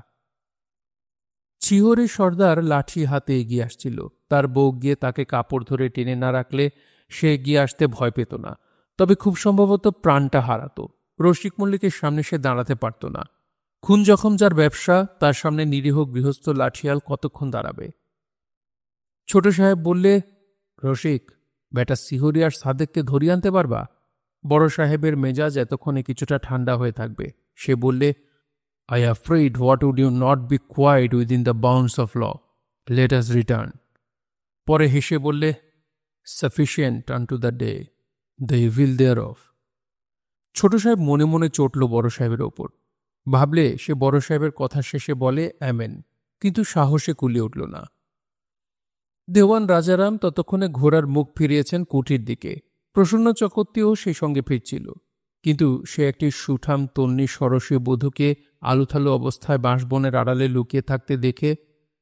চিহরি সর্দার লাঠি হাতে এগিয়ে আসছিল। তার বউ গিয়ে তাকে কাপড় ধরে টেনে না রাখলে সে এগিয়ে আসতে ভয় পেত না, তবে খুব সম্ভবত প্রাণটা হারাত। রসিক মল্লিকের সামনে সে দাঁড়াতে পারত না। খুন জখম যার ব্যবসা, তার সামনে নিরীহ গৃহস্থ লাঠিয়াল কতক্ষণ দাঁড়াবে? ছোট সাহেব বললে, রসিক, বেটা সিহরি আর সাদেককে ধরিয়ে আনতে পারবা? বড় সাহেবের মেজাজ এতক্ষণে কিছুটা ঠান্ডা হয়ে থাকবে। সে বললে, I am afraid what would you not be quiet within the bounds of law. Let us return. পরে হেসে বললে, sufficient unto the day, the evil thereof. ছোট সাহেব মনে মনে চটল বড় সাহেবের ওপর। ভাবলে সে বড় সাহেবের কথা শেষে বলে অ্যামেন, কিন্তু সাহসে কুলিয়ে উঠল না। দেওয়ান রাজারাম ততক্ষণে ঘোড়ার মুখ ফিরিয়েছেন কুঠির দিকে। প্রসন্ন চক্রবর্তীও সেই সঙ্গে ফিরছিল, কিন্তু সে একটি সুঠাম তন্নি সরসী বধূকে আলুথালু অবস্থায় বাঁশবনের আড়ালে লুকিয়ে থাকতে দেখে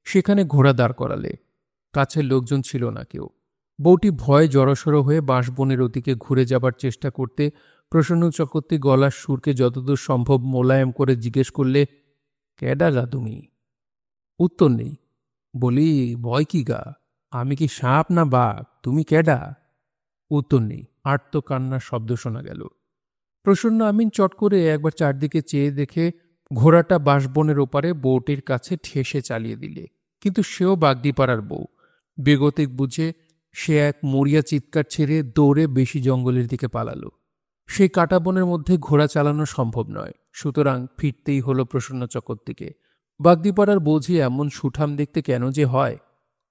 সেখানে ঘোড়া দাঁড় করালে। কাছের লোকজন ছিল না কেউ। বউটি ভয়ে জড়সড় হয়ে বাঁশবনের ওদিকে ঘুরে যাবার চেষ্টা করতে প্রসন্ন চক্রবর্তী গলার সুরকে যতদূর সম্ভব মোলায়েম করে জিজ্ঞেস করলে, কেডা গা তুমি? উত্তর নেই। বলি, ভয় কি গা? আমি কি সাপ না বাঘ? তুমি কেডা? উত্তর নেই। আর্ত কান্নার শব্দ শোনা গেল। প্রসন্ন আমিন চট করে একবার চারদিকে চেয়ে দেখে ঘোড়াটা বাঁশবনের ওপারে বউটির কাছে ঠেসে চালিয়ে দিলে। কিন্তু সেও বাগদিপাড়ার বউ। বেগতিক বুঝে সে এক মরিয়া চিৎকার ছেড়ে দৌড়ে বেশি জঙ্গলের দিকে পালালো। সেই কাটা বনের মধ্যে ঘোড়া চালানো সম্ভব নয়, সুতরাং ফিরতেই হলো প্রসন্ন চক্রবর্তীকে। বাগদিপাড়ার বোঝি এমন সুঠাম দেখতে কেন যে হয়,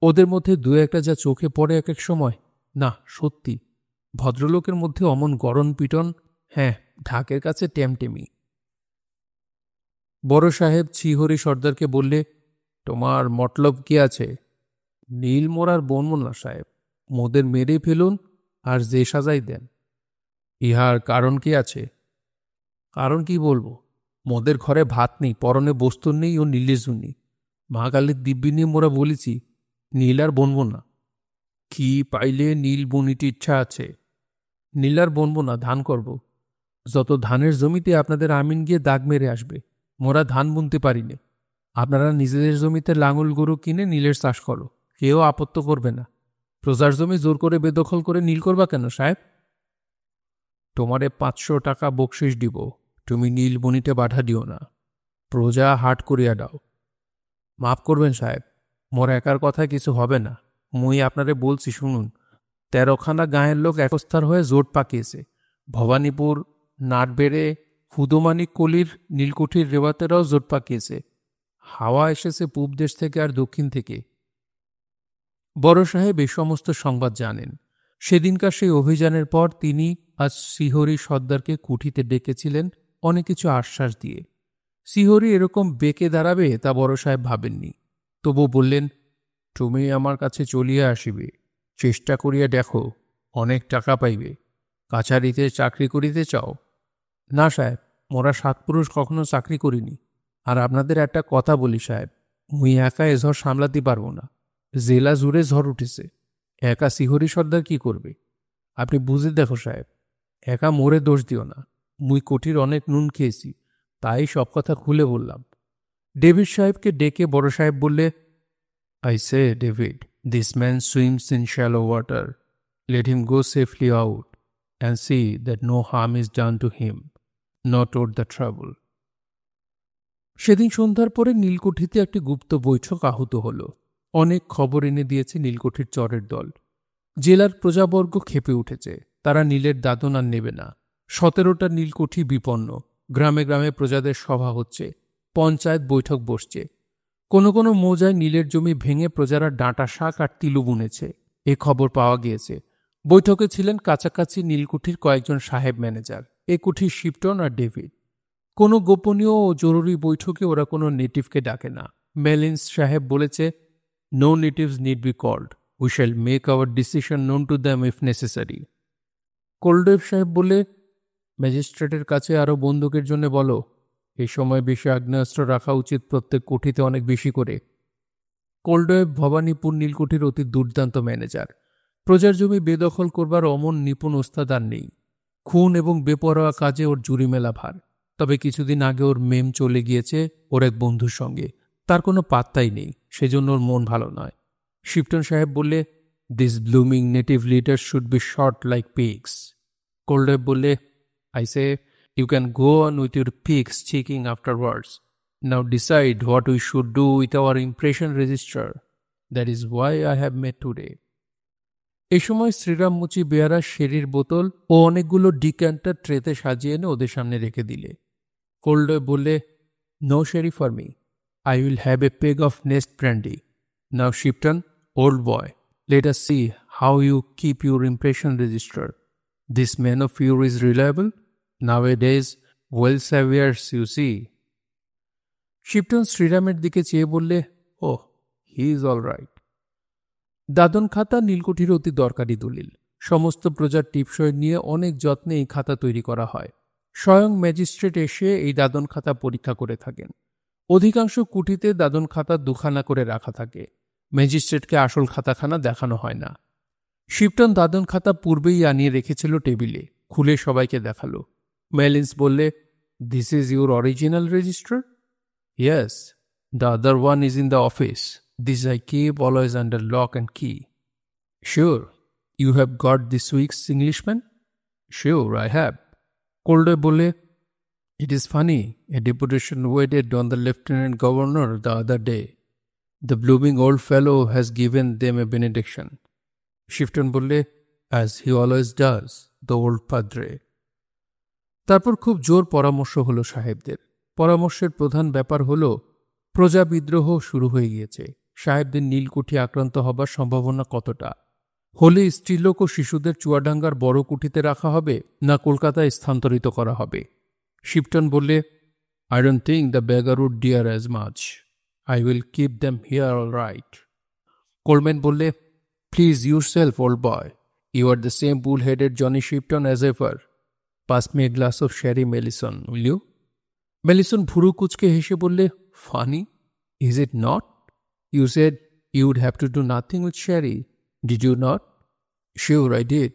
ওদের মধ্যে দু একটা যা চোখে পড়ে এক এক সময়। না সত্যি, ভদ্রলোকের মধ্যে অমন গরম পিটন, হ্যাঁ, ঢাকের কাছে টেমটেমি। বড় সাহেব শ্রীহরি সর্দারকে বললে, তোমার মতলব কি আছে? নীলমোর আর বনমোনা সাহেব, মোদের মেরে ফেলুন আর যে সাজাই দেন। ইহার কারণ কি আছে? কারণ কি বলবো, মোদের ঘরে ভাত নেই, পরনে বস্তু নেই ও নীলের জন্য মা কালীর দিব্যি নিয়ে মোরা বলেছি নীল আর বনবো না। কি পাইলে নীল বনিটি ইচ্ছা আছে। নীল আর বনবো না, ধান করব। যত ধানের জমিতে আপনাদের আমিন গিয়ে দাগ মেরে আসবে। মোরা ধান বুনতে পারি না। আপনারা নিজেদের জমিতে লাঙল গরু কিনে নীলের চাষ করো, কেউ আপত্ত করবে না। প্রজার জমি জোর করে বেদখল করে নীল করবা কেন সাহেব? তোমারে 500 টাকা বকশিস দিব, তুমি নীল বনিতে বাধা দিও না। প্রজা হাট করিয়া দাও। মাফ করবেন সাহেব, মোর একার কথায় কিছু হবে না। মুই আপনারে বলছি শুনুন, 13খানা গাঁয়ের লোক একস্থার হয়ে জোট পাকিয়েছে। ভবানীপুর, নাটবেড়ে, ফুদোমানিক কলির, নীলকুঠির রেওয়াতেরাও জোট পাকিয়েছে। হাওয়া এসেছে পূব দেশ থেকে আর দক্ষিণ থেকে। বড় সাহেব এই সমস্ত সংবাদ জানেন। সেদিনকার সেই অভিযানের পর তিনি আজ শ্রীহরি সর্দারকে কুঠিতে ডেকেছিলেন অনেক কিছু আশ্বাস দিয়ে। শ্রীহরি এরকম বেঁকে দাঁড়াবে তা বড় সাহেব ভাবেননি। তবু বললেন, তুমি আমার কাছে চলিয়া আসিবে, চেষ্টা করিয়া দেখো, অনেক টাকা পাইবে। কাছারিতে চাকরি করিতে চাও? না সাহেব, মোরা 7 পুরুষ কখনো চাকরি করিনি। আর আপনাদের একটা কথা বলি সাহেব, মুই একা এ ঝড় সামলাতে পারবো না। জেলা জুড়ে ঝড় উঠেছে, একা শ্রীহরি সর্দার কি করবে? আপনি বুঝে দেখো সাহেব, একা মোরে দোষ দিও না। মুই কোঠির অনেক নুন খেয়েছি, তাই সব কথা খুলে বললাম। ডেভিড সাহেবকে ডেকে বড় সাহেব বললে, I say, David, this man swims in shallow water. Let him go safely out and see that no harm is done to him, not worth the trouble. সেদিন সন্ধ্যার পরে নীলকুঠিতে একটি গুপ্ত বৈঠক আহুত হল। অনেক খবর এনে দিয়েছে নীলকুঠির চরের দল। জেলার প্রজাবর্গ ক্ষেপে উঠেছে, তারা নীলের দাদন আর নেবে না। 17টা নীলকুঠি বিপন্ন, গ্রামে গ্রামে প্রজাদের সভা হচ্ছে, পঞ্চায়েত বৈঠক বসছে। কোনো কোনো মৌজায় নীলের জমি ভেঙে প্রজারা ডাঁটা শাক আর তিলু বুনেছে, এ খবর পাওয়া গিয়েছে। বৈঠকে ছিলেন কাছাকাছি নীলকুঠির কয়েকজন সাহেব ম্যানেজার, এ কুঠির শিপটন আর ডেভিড। কোনো গোপনীয় ও জরুরি বৈঠকে ওরা কোনো নেটিভকে ডাকে না। মেলিন্স সাহেব বলেছে, no natives need be called, we shall make our decision known to them if necessary. কোলডেভ সাহেব বলে, ম্যাজিস্ট্রেটের কাছে আরও বন্দুকের জন্য বলো, এই সময় বেশি আগ্নেয়াস্ত্র রাখা উচিত প্রত্যেক কুঠিতে অনেক বেশি করে। কোলডেভ ভবানীপুর নীলকুঠির অতি দুর্দান্ত ম্যানেজার। প্রজার জমি বেদখল করবার অমন নিপুণ ওস্তাদ আর নেই। খুন এবং বেপরোয়া কাজে ওর জুরি মেলা ভার। তবে কিছুদিন আগে ওর মেম চলে গিয়েছে ওর এক বন্ধুর সঙ্গে, তার কোনো পাত্তাই নেই, সেজন্য ওর মন ভালো নয়। শিপটন সাহেব বললে, this blooming native leader should be shot like pigs. কোলডেভ বললে, I say, you can go on with your pigs checking afterwards. Now decide what we should do with our impression register. That is why I have met today. এই সময় শ্রীরাম মুচি বেয়ারা শেরির বোতল ও অনেকগুলো decanter ট্রেতে সাজিয়ে এনে ওদের সামনে রেখে দিলে। কোলডে বললে, no sherry for me, I will have a peg of nest brandy. Now Shipton, old boy, let us see how you keep your impression register. This man of yours is reliable? Nowadays, well saviors, you see. Shipton শ্রীরামের দিকে চেয়ে বললে, oh, he is all right. দাদন খাতা নীলকুঠির অতি দরকারি দলিল। সমস্ত প্রজার টিপসই নিয়ে অনেক যত্নে এই খাতা তৈরি করা হয়। স্বয়ং ম্যাজিস্ট্রেট এসে এই দাদন খাতা পরীক্ষা করে থাকেন। অধিকাংশ কুঠিতে দাদন খাতা 2খানা করে রাখা থাকে। ম্যাজিস্ট্রেটকে আসল খাতাখানা দেখানো হয় না। শিপটন দাদন খাতা পূর্বেই আনিয়ে রেখেছিল টেবিলে, খুলে সবাইকে দেখালো। মেলিন্স বললে, this is your original register? Yes, the other one is in the office. This I keep always under lock and key. Sure you have got this week's Englishman? Sure I have. কোল্ডে বললে, it is funny, a deputation waited on the lieutenant governor the other day. The blooming old fellow has given them a benediction. Shifton বললে, as he always does, the old padre. তারপর খুব জোর পরামর্শ হলো সাহেবদের। পরামর্শের প্রধান ব্যাপার হলো প্রজা বিদ্রোহ শুরু হয়ে গিয়েছে। সাহেবদের নীলকুঠি আক্রান্ত হবার সম্ভাবনা কতটা? হলে স্ত্রীলোক ও শিশুদের চুয়াডাঙ্গার বড় কুঠিতে রাখা হবে না কলকাতায় স্থানান্তরিত করা হবে? শিপটন বললে, I don't think the beggar would dare as much. I will keep them here all right. Coleman বললে, Please yourself, old boy. You are the same bull-headed Johnny Shipton as ever. Pass me a glass of sherry, Mellison, will you? Mellison ভুরু কুচকে হেসে বললে, Funny, is it not? You said you would have to do nothing with sherry, did you not? Sure, I did.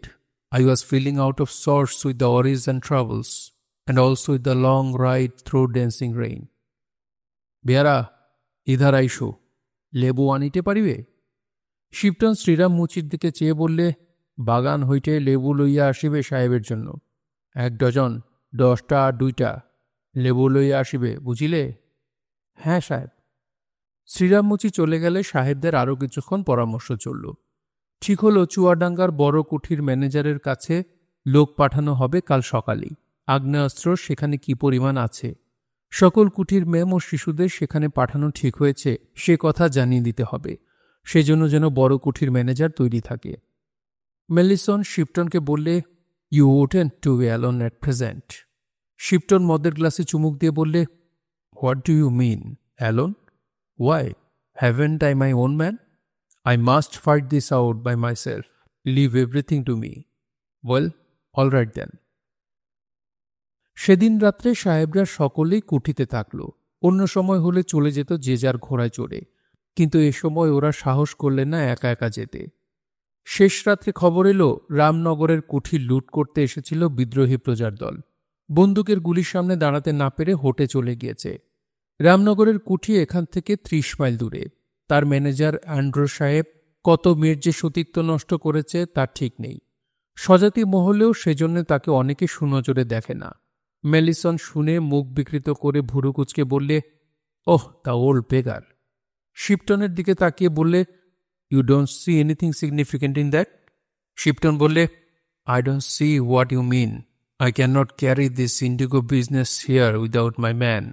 I was feeling out of sorts with the worries and troubles, and also with the long ride through dancing rain. বেয়ারা, ইধার আইসো, লেবু আনিতে পারিবে? Shipton Shriram মুচির দিকে চেয়ে বললে, বাগান হইতে লেবু লইয়া আসিবে সাহেবের জন্য। 1 ডজন, 10টা আর 2টা লেবু লইয়া আসিবে, বুঝিলে? হ্যাঁ সাহেব। শ্রীরাম মুচি চলে গেলে সাহেবদের আরও কিছুক্ষণ পরামর্শ চলল। ঠিক হলো চুয়াডাঙ্গার বড় কুঠির ম্যানেজারের কাছে লোক পাঠানো হবে কাল সকালেই। আগ্নেয়াস্ত্র সেখানে কি পরিমাণ আছে, সকল কুঠির মেম ও শিশুদের সেখানে পাঠানো ঠিক হয়েছে সে কথা জানিয়ে দিতে হবে। সেজন্য যেন বড় কুঠির ম্যানেজার তৈরি থাকে। মেলিসন শিপটনকে বললে, you oughtn't to be alone at present. Shipton মদের গ্লাসে চুমুক দিয়ে বললে, what do you mean alone? Why, haven't I my own man? I must fight this out by myself. Leave everything to me. Well, all right then. সেদিন রাত্রে সাহেবরা সকলেই কুঠিতে থাকল। অন্য সময় হলে চলে যেত যে যার ঘোড়ায় চড়ে, কিন্তু এ সময় ওরা সাহস করলেন না একা একা যেতে। শেষ রাত্রে খবর এলো রামনগরের কুঠি লুট করতে এসেছিল বিদ্রোহী প্রজার দল। বন্দুকের গুলির সামনে দাঁড়াতে না পেরে হোটে চলে গিয়েছে। রামনগরের কুঠি এখান থেকে 30 মাইল দূরে। তার ম্যানেজার অ্যান্ড্রো সাহেব কত মেয়ের যে সতীত্ব নষ্ট করেছে তার ঠিক নেই। স্বজাতি মহলেও সেজন্য তাকে অনেকে সুনজরে দেখে না। মেলিসন শুনে মুখ বিকৃত করে ভুরু কুচকে বললে, ওহ, দ্য ওল্ড বেগার। শিপটনের দিকে তাকিয়ে বললে, you don't see anything significant in that? Shipton বললে, I don't see what you mean. I cannot carry this indigo business here without my man,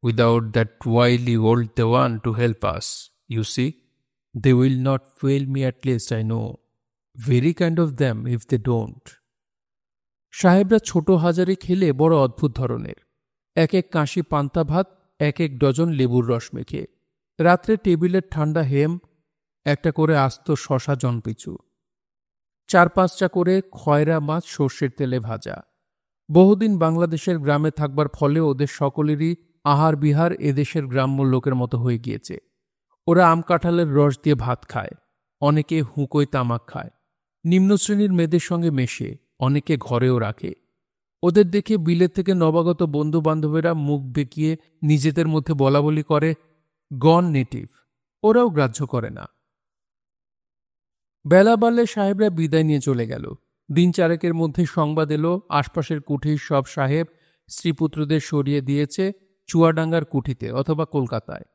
without that wily old dewan to help us. You see, they will not fail me, at least I know. Very kind of them if they don't. সাহেবরা ছোট হাজারি খেলে বড় অদ্ভুত ধরনের। 1 কাঁসি পান্তা ভাত, 1 dozen লেবুর রস মেখে। রাত্রে টেবিলের ঠান্ডা হেম, একটা করে আস্ত শশা জনপিছু, 4-5টা করে খয়রা মাছ সর্ষের তেলে ভাজা। বহুদিন বাংলাদেশের গ্রামে থাকবার ফলে ওদের সকলেরই আহার বিহার এদেশের গ্রাম্য লোকের মতো হয়ে গিয়েছে। ওরা আম কাঁঠালের রস দিয়ে ভাত খায়, অনেকে হুঁকোয় তামাক খায়, নিম্ন শ্রেণীর মেয়েদের সঙ্গে মেশে, অনেকে ঘরেও রাখে। ওদের দেখে বিলেত থেকে নবাগত বন্ধু বান্ধবেরা মুখ বেঁকিয়ে নিজেদের মধ্যে বলাবলি করে, গন নেটিভ। ওরাও গ্রাহ্য করে না। বেলা বাড়লে সাহেবরা বিদায় নিয়ে চলে গেল। দিন 4 মধ্যে সংবাদ এলো আশপাশের কুঠির সব সাহেব স্ত্রীপুত্রদের সরিয়ে দিয়েছে চুয়াডাঙ্গার কুঠিতে অথবা কলকাতায়।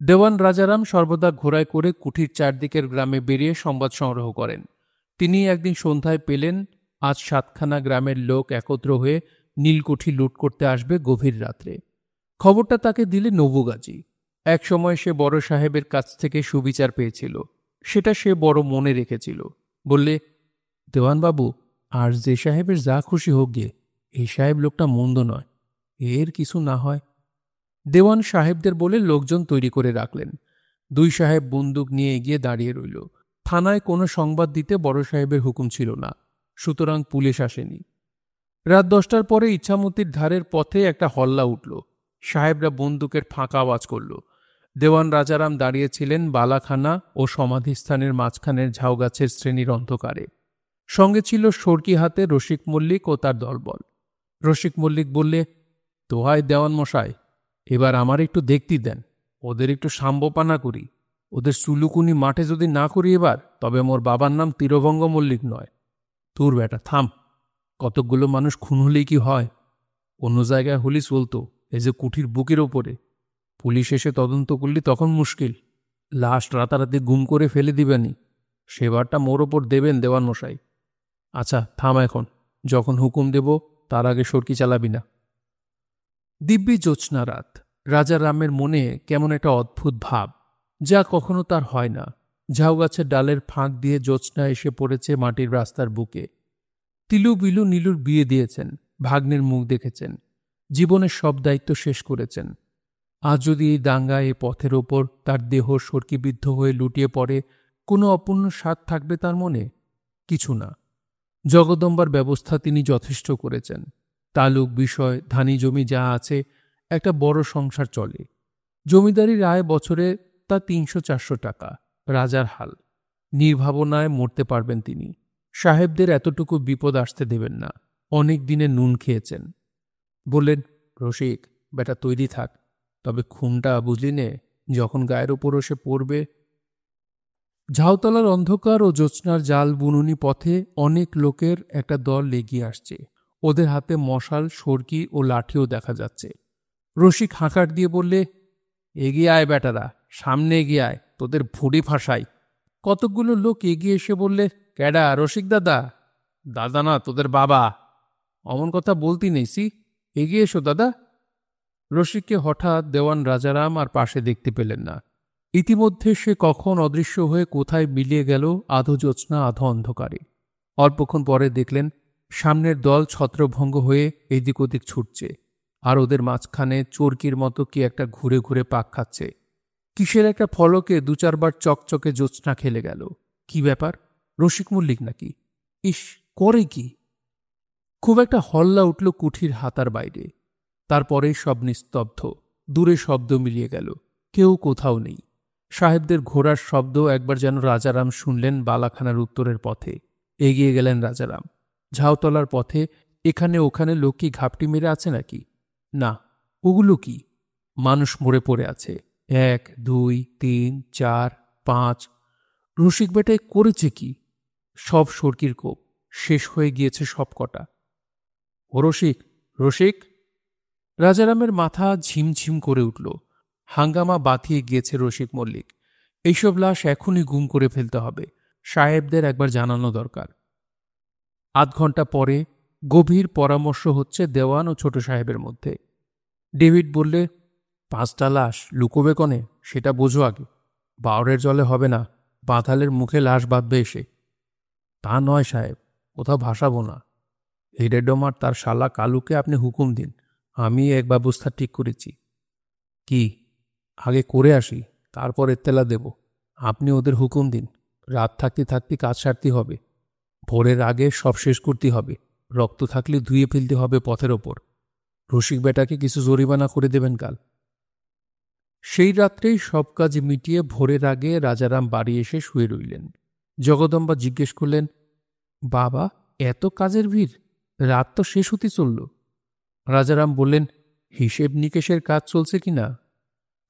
দেওয়ান রাজারাম সর্বদা ঘোড়ায় করে কুঠির চারদিকের গ্রামে বেরিয়ে সংবাদ সংগ্রহ করেন। তিনি একদিন সন্ধ্যায় পেলেন আজ 7খানা গ্রামের লোক একত্র হয়ে নীলকুঠি লুট করতে আসবে গভীর রাত্রে। খবরটা তাকে দিলে নবুগাজী। এক সময় সে বড় সাহেবের কাছ থেকে সুবিচার পেয়েছিল, সেটা সে বড় মনে রেখেছিল। বললে, দেওয়ানবাবু, আর যে সাহেবের যা খুশি হোক গিয়ে, এই সাহেব লোকটা মন্দ নয়, এর কিছু না হয়। দেওয়ান সাহেবদের বলে লোকজন তৈরি করে রাখলেন। 2 সাহেব বন্দুক নিয়ে এগিয়ে দাঁড়িয়ে রইল। থানায় কোনো সংবাদ দিতে বড় সাহেবের হুকুম ছিল না, সুতরাং পুলিশ আসেনি। রাত 10টার পরে ইচ্ছামতির ধারের পথে একটা হল্লা উঠল। সাহেবরা বন্দুকের ফাঁকা আওয়াজ করল। দেওয়ান রাজারাম দাঁড়িয়েছিলেন বালাখানা ও সমাধিস্থানের মাঝখানের ঝাউগাছের শ্রেণীর অন্ধকারে। সঙ্গে ছিল সরকি হাতে রসিক মল্লিক ও তার দলবল। রসিক মল্লিক বললে, দোহাই দেওয়ান মশাই, এবার আমার একটু দেখতি দেন, ওদের একটু সাম্বপানা করি। ওদের সুলুকুনি মাঠে যদি না করি এবার, তবে মোর বাবার নাম তীরভঙ্গ মল্লিক নয়। তোর বেটা থাম, কতকগুলো মানুষ খুন হলেই কি হয়? অন্য জায়গায় হলি চলতো, এই যে কুঠির বুকের ওপরে। পুলিশ এসে তদন্ত করলি তখন মুশকিল, লাশ রাতারাতি গুম করে ফেলে দিবেনি। সেবারটা মোর ওপর দেবেন দেওয়ান মশাই। আচ্ছা থাম এখন, যখন হুকুম দেব তার আগে সরকি চালাবি না। দিব্যি জ্যোৎস্না রাত। রাজা রামের মনে কেমন একটা অদ্ভুত ভাব, যা কখনো তার হয় না। ঝাউ গাছের ডালের ফাঁক দিয়ে জ্যোৎস্না এসে পড়েছে মাটির রাস্তার বুকে। তিলু বিলু নীলুর বিয়ে দিয়েছেন, ভাগ্নের মুখ দেখেছেন, জীবনের সব দায়িত্ব শেষ করেছেন। আজ যদি এই দাঙ্গা এ পথের ওপর তার দেহ সর্কিবিদ্ধ হয়ে লুটিয়ে পড়ে, কোনো অপূর্ণ স্বাদ থাকবে তার মনে? কিছু না। জগদম্বার ব্যবস্থা তিনি যথেষ্ট করেছেন। তালুক বিষয় ধানি জমি যা আছে, একটা বড় সংসার চলে। জমিদারির আয় বছরে তা ৩০০-৪০০ টাকা। রাজার হাল। নির্ভাবনায় মরতে পারবেন তিনি। সাহেবদের এতটুকু বিপদ আসতে দেবেন না। অনেক দিনে নুন খেয়েছেন। বললেন, রসিক বেটা তৈরি থাক, তবে খুনটা বুঝলি নে, যখন গায়ের উপর এসে পড়বে। ঝাউতলার অন্ধকার ও জ্যোৎস্নার জাল বুনুনি পথে অনেক লোকের একটা দল এগিয়ে আসছে। ওদের হাতে মশাল, সরকি ও লাঠিও দেখা যাচ্ছে। রসিক হাঁকার দিয়ে বললে, এগিয়ে আয় বেটারা, সামনে এগিয়ে আয়, তোদের ভুড়ি ফাঁসাই। কতকগুলো লোক এগিয়ে এসে বললে, ক্যাডা রসিক দাদা? দাদা না, তোদের বাবা। অমন কথা বলতি নেইসি, এগিয়ে এসো দাদা। রসিককে হঠাৎ দেওয়ান রাজারাম আর পাশে দেখতে পেলেন না। ইতিমধ্যে সে কখন অদৃশ্য হয়ে কোথায় মিলিয়ে গেল আধো জ্যোৎস্না আধো অন্ধকারে। অল্পক্ষণ পরে দেখলেন সামনের দল ছত্রভঙ্গ হয়ে এদিক ওদিক ছুটছে, আর ওদের মাঝখানে চরকির মতো কি একটা ঘুরে ঘুরে পাক খাচ্ছে। কিসের একটা ফলকে ২-৪ বার চকচকে জ্যোৎস্না খেলে গেল। কি ব্যাপার? রসিক মল্লিক নাকি? ইস, করে কি? খুব একটা হল্লা উঠল কুঠির হাতার বাইরে। তারপরেই সব নিস্তব্ধ। দূরে শব্দ মিলিয়ে গেল, কেউ কোথাও নেই। সাহেবদের ঘোড়ার শব্দ একবার যেন রাজারাম শুনলেন বালাখানার উত্তরের পথে। এগিয়ে গেলেন রাজারাম। ঝাউতলার পথে এখানে ওখানে লোক কি ঘাপটি মেরে আছে নাকি? না। ওগুলো কি? মানুষ মরে পড়ে আছে। ১, ২, ৩, ৪, ৫। রসিক বেটায় করেছে কি? সব সরকির কোপ। শেষ হয়ে গিয়েছে সব কটা। ও রসিক, রসিক! রাজারামের মাথা ঝিমঝিম করে উঠল। হাঙ্গামা বাঁধিয়ে গিয়েছে রসিক মল্লিক। এইসব লাশ এখনই গুম করে ফেলতে হবে। সাহেবদের একবার জানানো দরকার। আধ ঘন্টা পরে গভীর পরামর্শ হচ্ছে দেওয়ান ও ছোট সাহেবের মধ্যে। ডেভিড বললে, ৫টা লাশ লুকোবে কনে, সেটা বোঝো আগে। বাওরের জলে হবে না, বাঁধালের মুখে লাশ বাঁধবে এসে। তা নয় সাহেব, কোথাও ভাসাবো না। হিরেডম আর তার শালা কালুকে আপনি হুকুম দিন, আমি এক ব্যবস্থা ঠিক করেছি। কি? আগে করে আসি, তারপর এত্তেলা দেব। আপনি ওদের হুকুম দিন। রাত থাকতে থাকতে কাজ সারতে হবে। ভোরের আগে সব শেষ করতে হবে। রক্ত থাকলে ধুয়ে ফেলতে হবে পথের ওপর। রসিক বেটাকে কিছু জরিমানা করে দেবেন কাল। সেই রাত্রেই সব কাজ মিটিয়ে ভোরের আগে রাজারাম বাড়ি এসে শুয়ে রইলেন। জগদম্বা জিজ্ঞেস করলেন, বাবা, এত কাজের ভিড়, রাত তো শেষ হতে চলল। রাজারাম বললেন, হিসেব নিকেশের কাজ চলছে কিনা,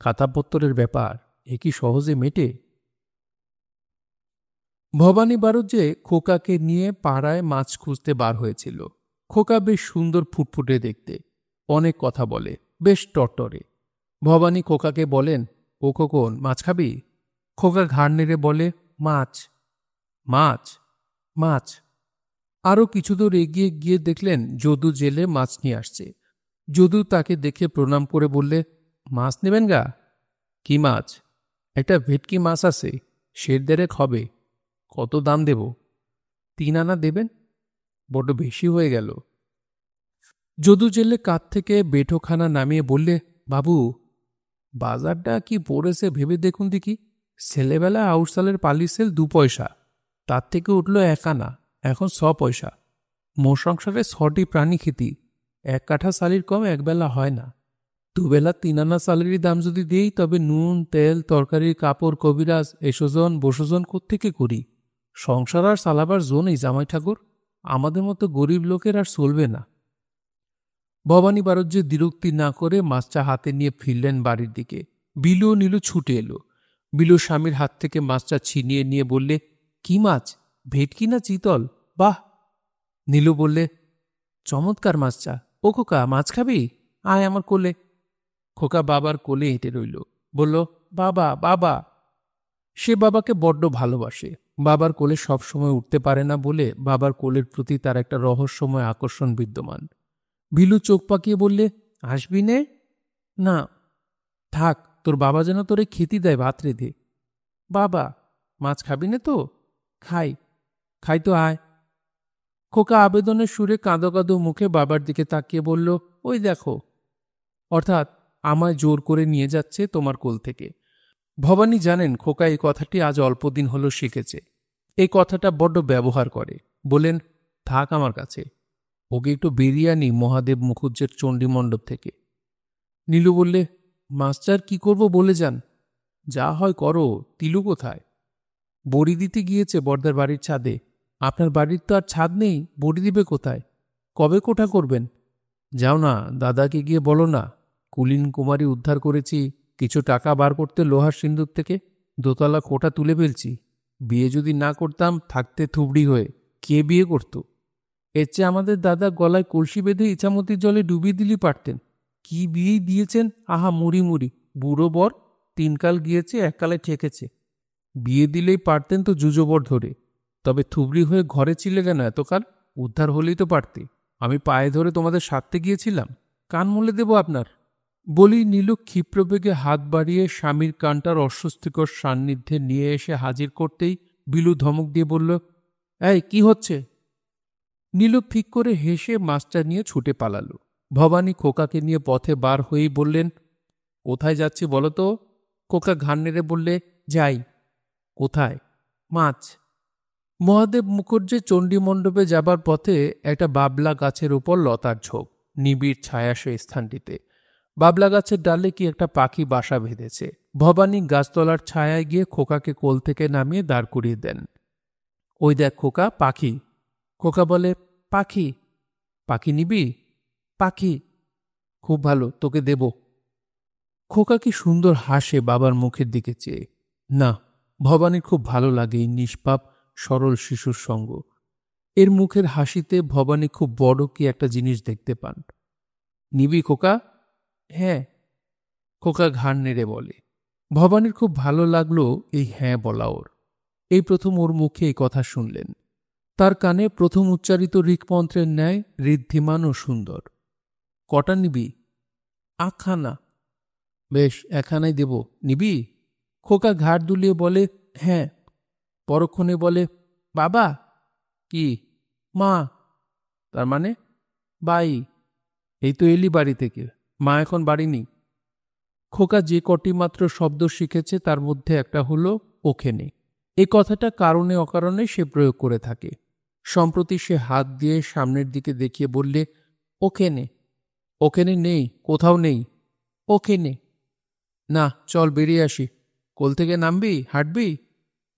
খাতাপত্তরের ব্যাপার, এ কি সহজে মেটে? ভবানী বাড়ুজ্যে খোকাকে নিয়ে পাড়ায় মাছ খুঁজতে বার হয়েছিল। খোকা বেশ সুন্দর, ফুটফুটে দেখতে, অনেক কথা বলে, বেশ টরটরে। ভবানী খোকাকে বলেন, ও খোকন, মাছ খাবি? খোকা ঘাড় নেড়ে বলে, মাছ। মাছ? মাছ। আরও কিছু দূর এগিয়ে গিয়ে দেখলেন যদু জেলে মাছ নিয়ে আসছে। যদু তাকে দেখে প্রণাম করে বললে, মাছ নেবেন গা? কি মাছ? একটা ভেটকি মাছ আছে, সের ১.৫ হবে। কত দাম দেব? ৩ আনা দেবেন? বড্ড বেশি হয়ে গেল। যদু জেলে কাঁধ থেকে বেঠোখানা নামিয়ে বললে, বাবু, বাজারটা কি পড়েছে ভেবে দেখুন দেখি। ছেলেবেলা আউটসালের পালি সেল ২ পয়সা, তার থেকে উঠল ১ আনা, এখন ৬ পয়সা। মোর সংসারে ৬টি প্রাণী খেতি, ১ কাঠা চালির কম একবেলা হয় না। দুবেলা ৩ আনা চালেরই দাম যদি দিই, তবে নুন, তেল, তরকারি, কাপড়, কবিরাজ, এসোজন বসোজন কোত্থেকে করি? সংসার আর চালাবার জো নেই জামাই ঠাকুর। আমাদের মতো গরিব লোকের আর চলবে না। ভবানী বাড়ুজ্যে দ্বিরুক্তি না করে মাছটা হাতে নিয়ে ফিরলেন বাড়ির দিকে। বিলু ও নীলু ছুটে এলো। বিলু স্বামীর হাত থেকে মাছটা ছিনিয়ে নিয়ে বললে, কি মাছ, ভেটকি না চিতল? বাহ! নীলু বললে, চমৎকার মাছটা। ও খোকা, মাছ খাবি? আয় আমার কোলে। খোকা বাবার কোলে হেঁটে রইল, বলল, বাবা, বাবা। সে বাবাকে বড্ড ভালোবাসে। বাবার কোলে সব সময় উঠতে পারে না বলে বাবার কোলের প্রতি তার একটা রহস্যময় আকর্ষণ বিদ্যমান। বিলু চোখ পাকিয়ে বললে, আসবি নে? না, থাক, তোর বাবা যেন তোরে খেতে দেয়, ভাত রেঁধে। বাবা, মাছ খাবি নে তো? খাই। খাই তো, আয়। খোকা আবেদনের সুরে কাঁদো কাঁদো মুখে বাবার দিকে তাকিয়ে বলল, ওই দেখো। অর্থাৎ আমায় জোর করে নিয়ে যাচ্ছে তোমার কোল থেকে। ভবানী জানেন খোকা এই কথাটি আজ অল্প দিন হলো শিখেছে। এই কথাটা বড্ড ব্যবহার করে। বলেন, থাক আমার কাছে, ওকে একটু বেরিয়ে আনি মহাদেব মুখুজ্জের চণ্ডীমণ্ডপ থেকে। নীলু বললে, মাস্টার কি করব বলে যান। যা হয় করো। তিলু কোথায়? বড়ি দিতে গিয়েছে বর্দার বাড়ির ছাদে। আপনার বাড়ির তো আর ছাদ নেই, বড়ি দিবে কোথায়? কবে কোঠা করবেন? যাও না, দাদাকে গিয়ে বলো না কুলীন কুমারী উদ্ধার করেছি, কিছু টাকা বার করতে লোহার সিন্দুক থেকে, দোতলা কোঠা তুলে ফেলছি। বিয়ে যদি না করতাম, থাকতে থুবড়ি হয়ে, কে বিয়ে করত? এর চেয়ে আমাদের দাদা গলায় কলসি বেঁধে ইছামতির জলে ডুবিয়ে দিলি পারতেন। কি বিয়েই দিয়েছেন, আহা মুড়ি মুড়ি। বুড়ো বর, 3 কাল গিয়েছে, 1 কালে ঠেকেছে। বিয়ে দিলেই পারতেন তো যুযোবর ধরে। তবে থুবড়ি হয়ে ঘরে ছিলে কেন এতকাল? উদ্ধার হলেই তো পারতে। আমি পায়ে ধরে তোমাদের সারতে গিয়েছিলাম? কান মুলে দেব আপনার। বলি নীলু ক্ষিপ্রবেগে হাত বাড়িয়ে স্বামীর কানটার অস্বস্তিকর সান্নিধ্যে নিয়ে এসে হাজির করতেই বিলু ধমক দিয়ে বলল, এই কি হচ্ছে? নীলু ফিক করে হেসে মাছটা নিয়ে ছুটে পালালো। ভবানী খোকাকে নিয়ে পথে বার হয়েই বললেন, কোথায় যাচ্ছি বলো তো? খোকা ঘাড় নেড়ে বললে, যাই। কোথায়? মাছ। মহাদেব মুখুজ্জে চণ্ডীমণ্ডপে যাবার পথে একটা বাবলা গাছের উপর লতার ঝোপ, নিবিড় ছায়া সেই স্থানটিতে। বাবলা গাছের ডালে কি একটা পাখি বাসা বেঁধেছে। ভবানী গাছতলার ছায়ায় গিয়ে খোকাকে কোল থেকে নামিয়ে দাঁড় করিয়ে দেন। ওই দেখ খোকা, পাখি। খোকা বলে, পাখি? পাখি নিবি? পাখি? খুব ভালো, তোকে দেব। খোকা কি সুন্দর হাসে বাবার মুখের দিকে চেয়ে। না, ভবানীর খুব ভালো লাগে এই নিষ্পাপ সরল শিশুর সঙ্গ। এর মুখের হাসিতে ভবানী খুব বড় কি একটা জিনিস দেখতে পান। নিবি খোকা? হ্যাঁ। খোকা ঘাড় নেড়ে বলে। ভবানীর খুব ভালো লাগলো এই হ্যাঁ বলা ওর। এই প্রথম ওর মুখে এই কথা শুনলেন। তার কানে প্রথম উচ্চারিত ঋকমন্ত্রের ন্যায় ঋদ্ধিমান ও সুন্দর। কটা নিবি? 1খানা। বেশ, 1খানাই দেব, নিবি? খোকা ঘাড় দুলিয়ে বলে, হ্যাঁ। পরক্ষণে বলে, বাবা। কি? মা। তার মানে? বাই। এই তো এলি বাড়ি থেকে, মা এখন বাড়ি নেই। খোকা যে কটি মাত্র শব্দ শিখেছে তার মধ্যে একটা হলো ওখানে। এই কথাটা কারণে অকারণে সে প্রয়োগ করে থাকে। সম্প্রতি সে হাত দিয়ে সামনের দিকে দেখিয়ে বললে, ওখানে। ওখানে নেই, কোথাও নেই। ওখানে। না, চল বেরিয়ে আসি। কোল থেকে নামবি, হাঁটবি?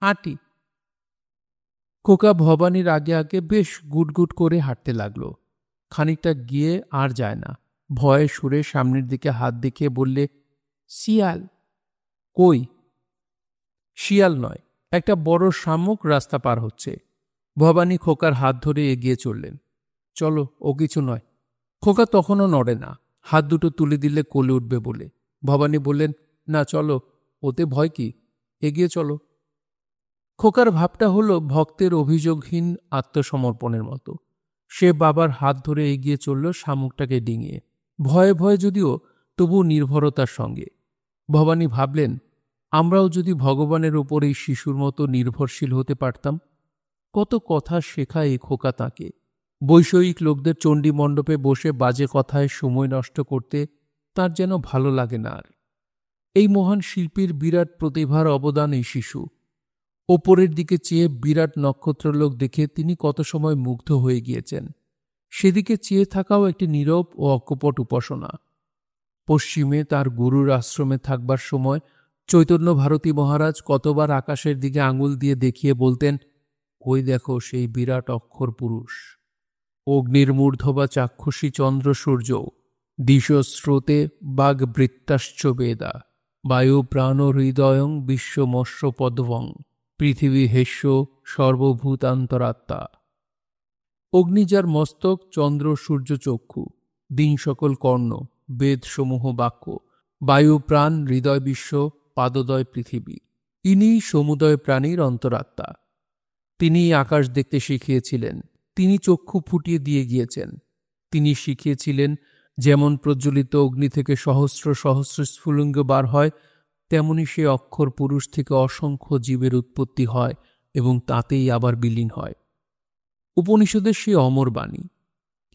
হাঁটি। খোকা ভবানীর আগে আগে বেশ গুটগুট করে হাঁটতে লাগলো। খানিকটা গিয়ে আর যায় না। ভয়ে সুরে সামনের দিকে হাত দেখিয়ে বললে, শিয়াল। কই? শিয়াল নয়, একটা বড় শামুক রাস্তা পার হচ্ছে। ভবানী খোকার হাত ধরে এগিয়ে চললেন। চলো, ও কিছু নয়। খোকা তখনও নড়ে না, হাত দুটো তুলে দিলে কোলে উঠবে বলে। ভবানী বললেন, না চলো, ওতে ভয় কি, এগিয়ে চলো। খোকার ভাবটা হলো ভক্তের অভিযোগহীন আত্মসমর্পণের মতো। সে বাবার হাত ধরে এগিয়ে চলল শামুকটাকে ডিঙিয়ে, ভয়ে ভয়ে যদিও, তবু নির্ভরতার সঙ্গে। ভবানী ভাবলেন, আমরাও যদি ভগবানের ওপর এই শিশুর মতো নির্ভরশীল হতে পারতাম। কত কথা শেখায় এই খোকা তাঁকে। বৈষয়িক লোকদের চণ্ডীমণ্ডপে বসে বাজে কথায় সময় নষ্ট করতে তার যেন ভালো লাগে না আর। এই মহান শিল্পীর বিরাট প্রতিভার অবদান এই শিশু। ওপরের দিকে চেয়ে বিরাট নক্ষত্রলোক দেখে তিনি কত সময় মুগ্ধ হয়ে গিয়েছেন। সেদিকে চেয়ে থাকাও একটি নীরব ও অকপট উপাসনা। পশ্চিমে তার গুরুর আশ্রমে থাকবার সময় চৈতন্য ভারতী মহারাজ কতবার আকাশের দিকে আঙুল দিয়ে দেখিয়ে বলতেন, ওই দেখো সেই বিরাট অক্ষর পুরুষ। অগ্নির মূর্ধ বা চাক্ষুষী চন্দ্র সূর্য, দিশস্রোতে বাগবৃত্তাশ্চ বেদা, বায়ু প্রাণ হৃদয়ং বিশ্বমস্য পদ্মং, পৃথিবী হেস্য সর্বভূতান্তরাত্মা। অগ্নি যার মস্তক, চন্দ্র সূর্য চক্ষু, দিন সকল কর্ণ, বেদ সমূহ বাক্য, বায়ু প্রাণ, হৃদয় বিশ্ব, পাদদয় পৃথিবী। ইনিই সমুদয় প্রাণীর অন্তরাত্মা। তিনিই আকাশ দেখতে শিখিয়েছিলেন, তিনি চক্ষু ফুটিয়ে দিয়ে গিয়েছেন। তিনি শিখিয়েছিলেন, যেমন প্রজ্বলিত অগ্নি থেকে সহস্র সহস্র স্ফুলিঙ্গ বার হয়, তেমনি সে অক্ষর পুরুষ থেকে অসংখ্য জীবের উৎপত্তি হয় এবং তাতেই আবার বিলীন হয়। উপনিষদের সেই অমর বাণী।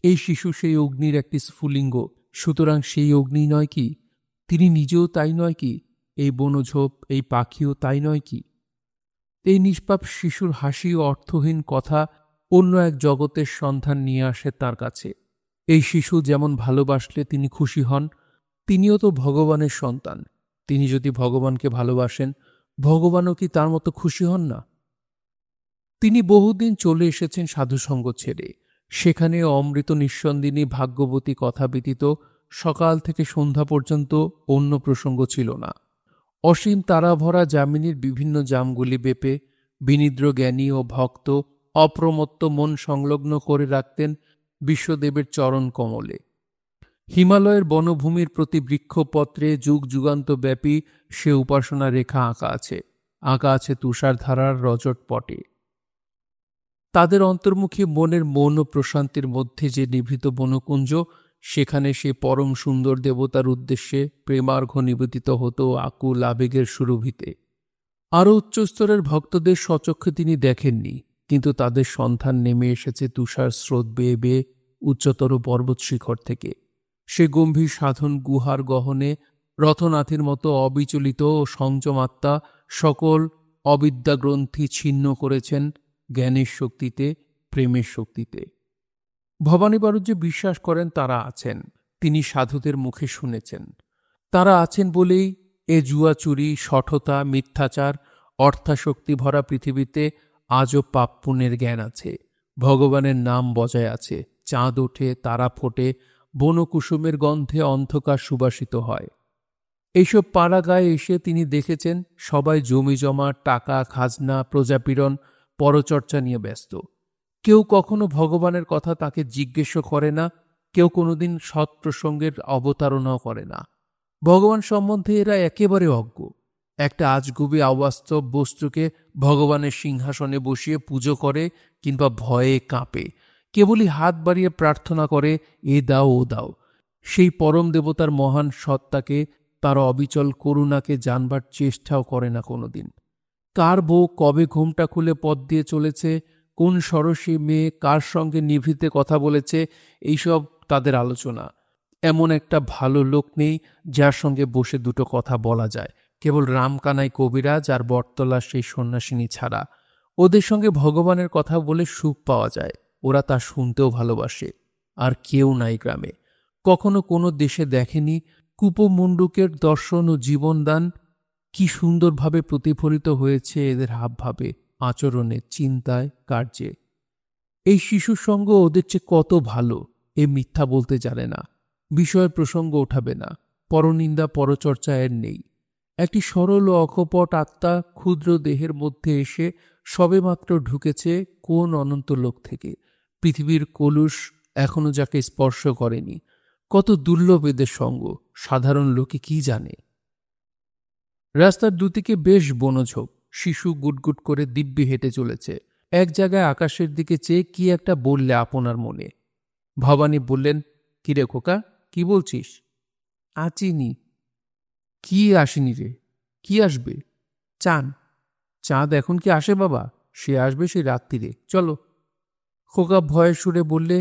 এই শিশু সেই অগ্নির একটি স্ফুলিঙ্গ, সুতরাং সেই অগ্নি নয় কি? তিনি নিজেও তাই নয় কি? এই বনঝোপ, এই পাখিও তাই নয় কি? এই নিষ্পাপ শিশুর হাসি ও অর্থহীন কথা অন্য এক জগতের সন্ধান নিয়ে আসে তার কাছে। এই শিশু যেমন ভালোবাসলে তিনি খুশি হন, তিনিও তো ভগবানের সন্তান। তিনি যদি ভগবানকে ভালোবাসেন, ভগবানও কি তার মতো খুশি হন না? তিনি বহুদিন চলে এসেছেন সাধুসঙ্গ ছেড়ে। সেখানে অমৃত নিঃসন্দিনী ভাগ্যবতী কথা ব্যতীত সকাল থেকে সন্ধ্যা পর্যন্ত অন্য প্রসঙ্গ ছিল না। অসীম তারাভরা যামিনীর বিভিন্ন জামগুলি বেপে বিনিদ্র জ্ঞানী ও ভক্ত অপ্রমত্ত মন সংলগ্ন করে রাখতেন বিশ্বদেবের চরণ কমলে। হিমালয়ের বনভূমির প্রতি বৃক্ষপত্রে যুগ যুগান্ত ব্যাপী সে উপাসনা রেখা আঁকা আছে তুষারধারার রজট পটে। তাদের অন্তর্মুখী মনের মৌন প্রশান্তির মধ্যে যে নিভৃত বনকুঞ্জ, সেখানে সে পরম সুন্দর দেবতার উদ্দেশ্যে প্রেমার্ঘ নিবেদিত হতো আকুল আবেগের সুরভিতে। আরও উচ্চস্তরের ভক্তদের স্বচক্ষে তিনি দেখেননি, কিন্তু তাদের সন্ধান নেমে এসেছে তুষার স্রোত বেয়ে বেয়ে উচ্চতর পর্বত শিখর থেকে। সে গম্ভীর সাধন গুহার গহনে রথনাথের মতো অবিচলিত ও সংযমাত্মা সকল অবিদ্যাগ্রন্থি ছিন্ন করেছেন জ্ঞানের শক্তিতে, প্রেমের শক্তিতে। ভবানী বাড়ুজ্যে বিশ্বাস করেন তারা আছেন। তিনি সাধুদের মুখে শুনেছেন তারা আছেন বলেই এ জুয়াচুরি, শঠতা, মিথ্যাচার, অর্থাশক্তি ভরা পৃথিবীতে আজও পাপ পুণ্যের জ্ঞান আছে। ভগবানের নাম বজায় আছে। চাঁদ ওঠে, তারা ফোটে, বনকুসুমের গন্ধে অন্ধকার সুবাসিত হয়। এইসব পাড়া গায়ে এসে তিনি দেখেছেন সবাই জমি জমা, টাকা, খাজনা, প্রজাপীড়ন, পরচর্চা নিয়ে ব্যস্ত। কেউ কখনো ভগবানের কথা তাকে জিজ্ঞেসও করে না, কেউ কোনোদিন সৎ প্রসঙ্গের অবতারণাও করে না। ভগবান সম্বন্ধে এরা একেবারে অজ্ঞ। একটা আজগুবি অবাস্তব বস্তুকে ভগবানের সিংহাসনে বসিয়ে পুজো করে কিংবা ভয়ে কাঁপে, কেবলই হাত বাড়িয়ে প্রার্থনা করে, এ দাও ও দাও। সেই পরম দেবতার মহান সত্তাকে, তার অবিচল করুণাকে জানবার চেষ্টাও করে না কোনোদিন। কার বউ কবে ঘুমটা খুলে পথ দিয়ে চলেছে, কোন সরসী মেয়ে কার সঙ্গে নিভৃতে কথা বলেছে, এইসব তাদের আলোচনা। এমন একটা ভালো লোক নেই যার সঙ্গে বসে দুটো কথা বলা যায়, কেবল রামকানাই কবিরাজ আর বটতলা সেই সন্ন্যাসিনী ছাড়া। ওদের সঙ্গে ভগবানের কথা বলে সুখ পাওয়া যায়, ওরা তা শুনতেও ভালোবাসে। আর কেউ নাই গ্রামে, কখনো কোনো দেশে দেখেনি কূপমণ্ডুকের দর্শন ও জীবনদান কি সুন্দরভাবে প্রতিফলিত হয়েছে এদের হাবভাবে, আচরণে, চিন্তায়, কার্যে। এই শিশুর সঙ্গ ওদের চেয়ে কত ভালো, এ মিথ্যা বলতে জানে না। বিষয়ের প্রসঙ্গ ওঠাবে না, পরনিন্দা পরচর্চা এর নেই। একটি সরল ও অকপট আত্মা ক্ষুদ্র দেহের মধ্যে এসে সবেমাত্র ঢুকেছে কোন অনন্ত লোক থেকে। পৃথিবীর কলুষ এখনো যাকে স্পর্শ করেনি। কত দুর্লভ এদের সঙ্গ, সাধারণ লোকে কি জানে। রাস্তার দুদিকে বেশ বনঝোপ। শিশু গুটগুট করে দিব্যি হেঁটে চলেছে। এক জায়গায় আকাশের দিকে চেয়ে কি একটা বললে আপনার মনে। ভবানী বললেন, কিরে খোকা, কি বলছিস? আচিনি। কি আসেনি রে? কি আসবে? চাঁদ। চাঁদ এখন কি আসে বাবা? সে আসবে সেই রাত্রিরে, চলো। খোকা ভয়ের সুরে বললে,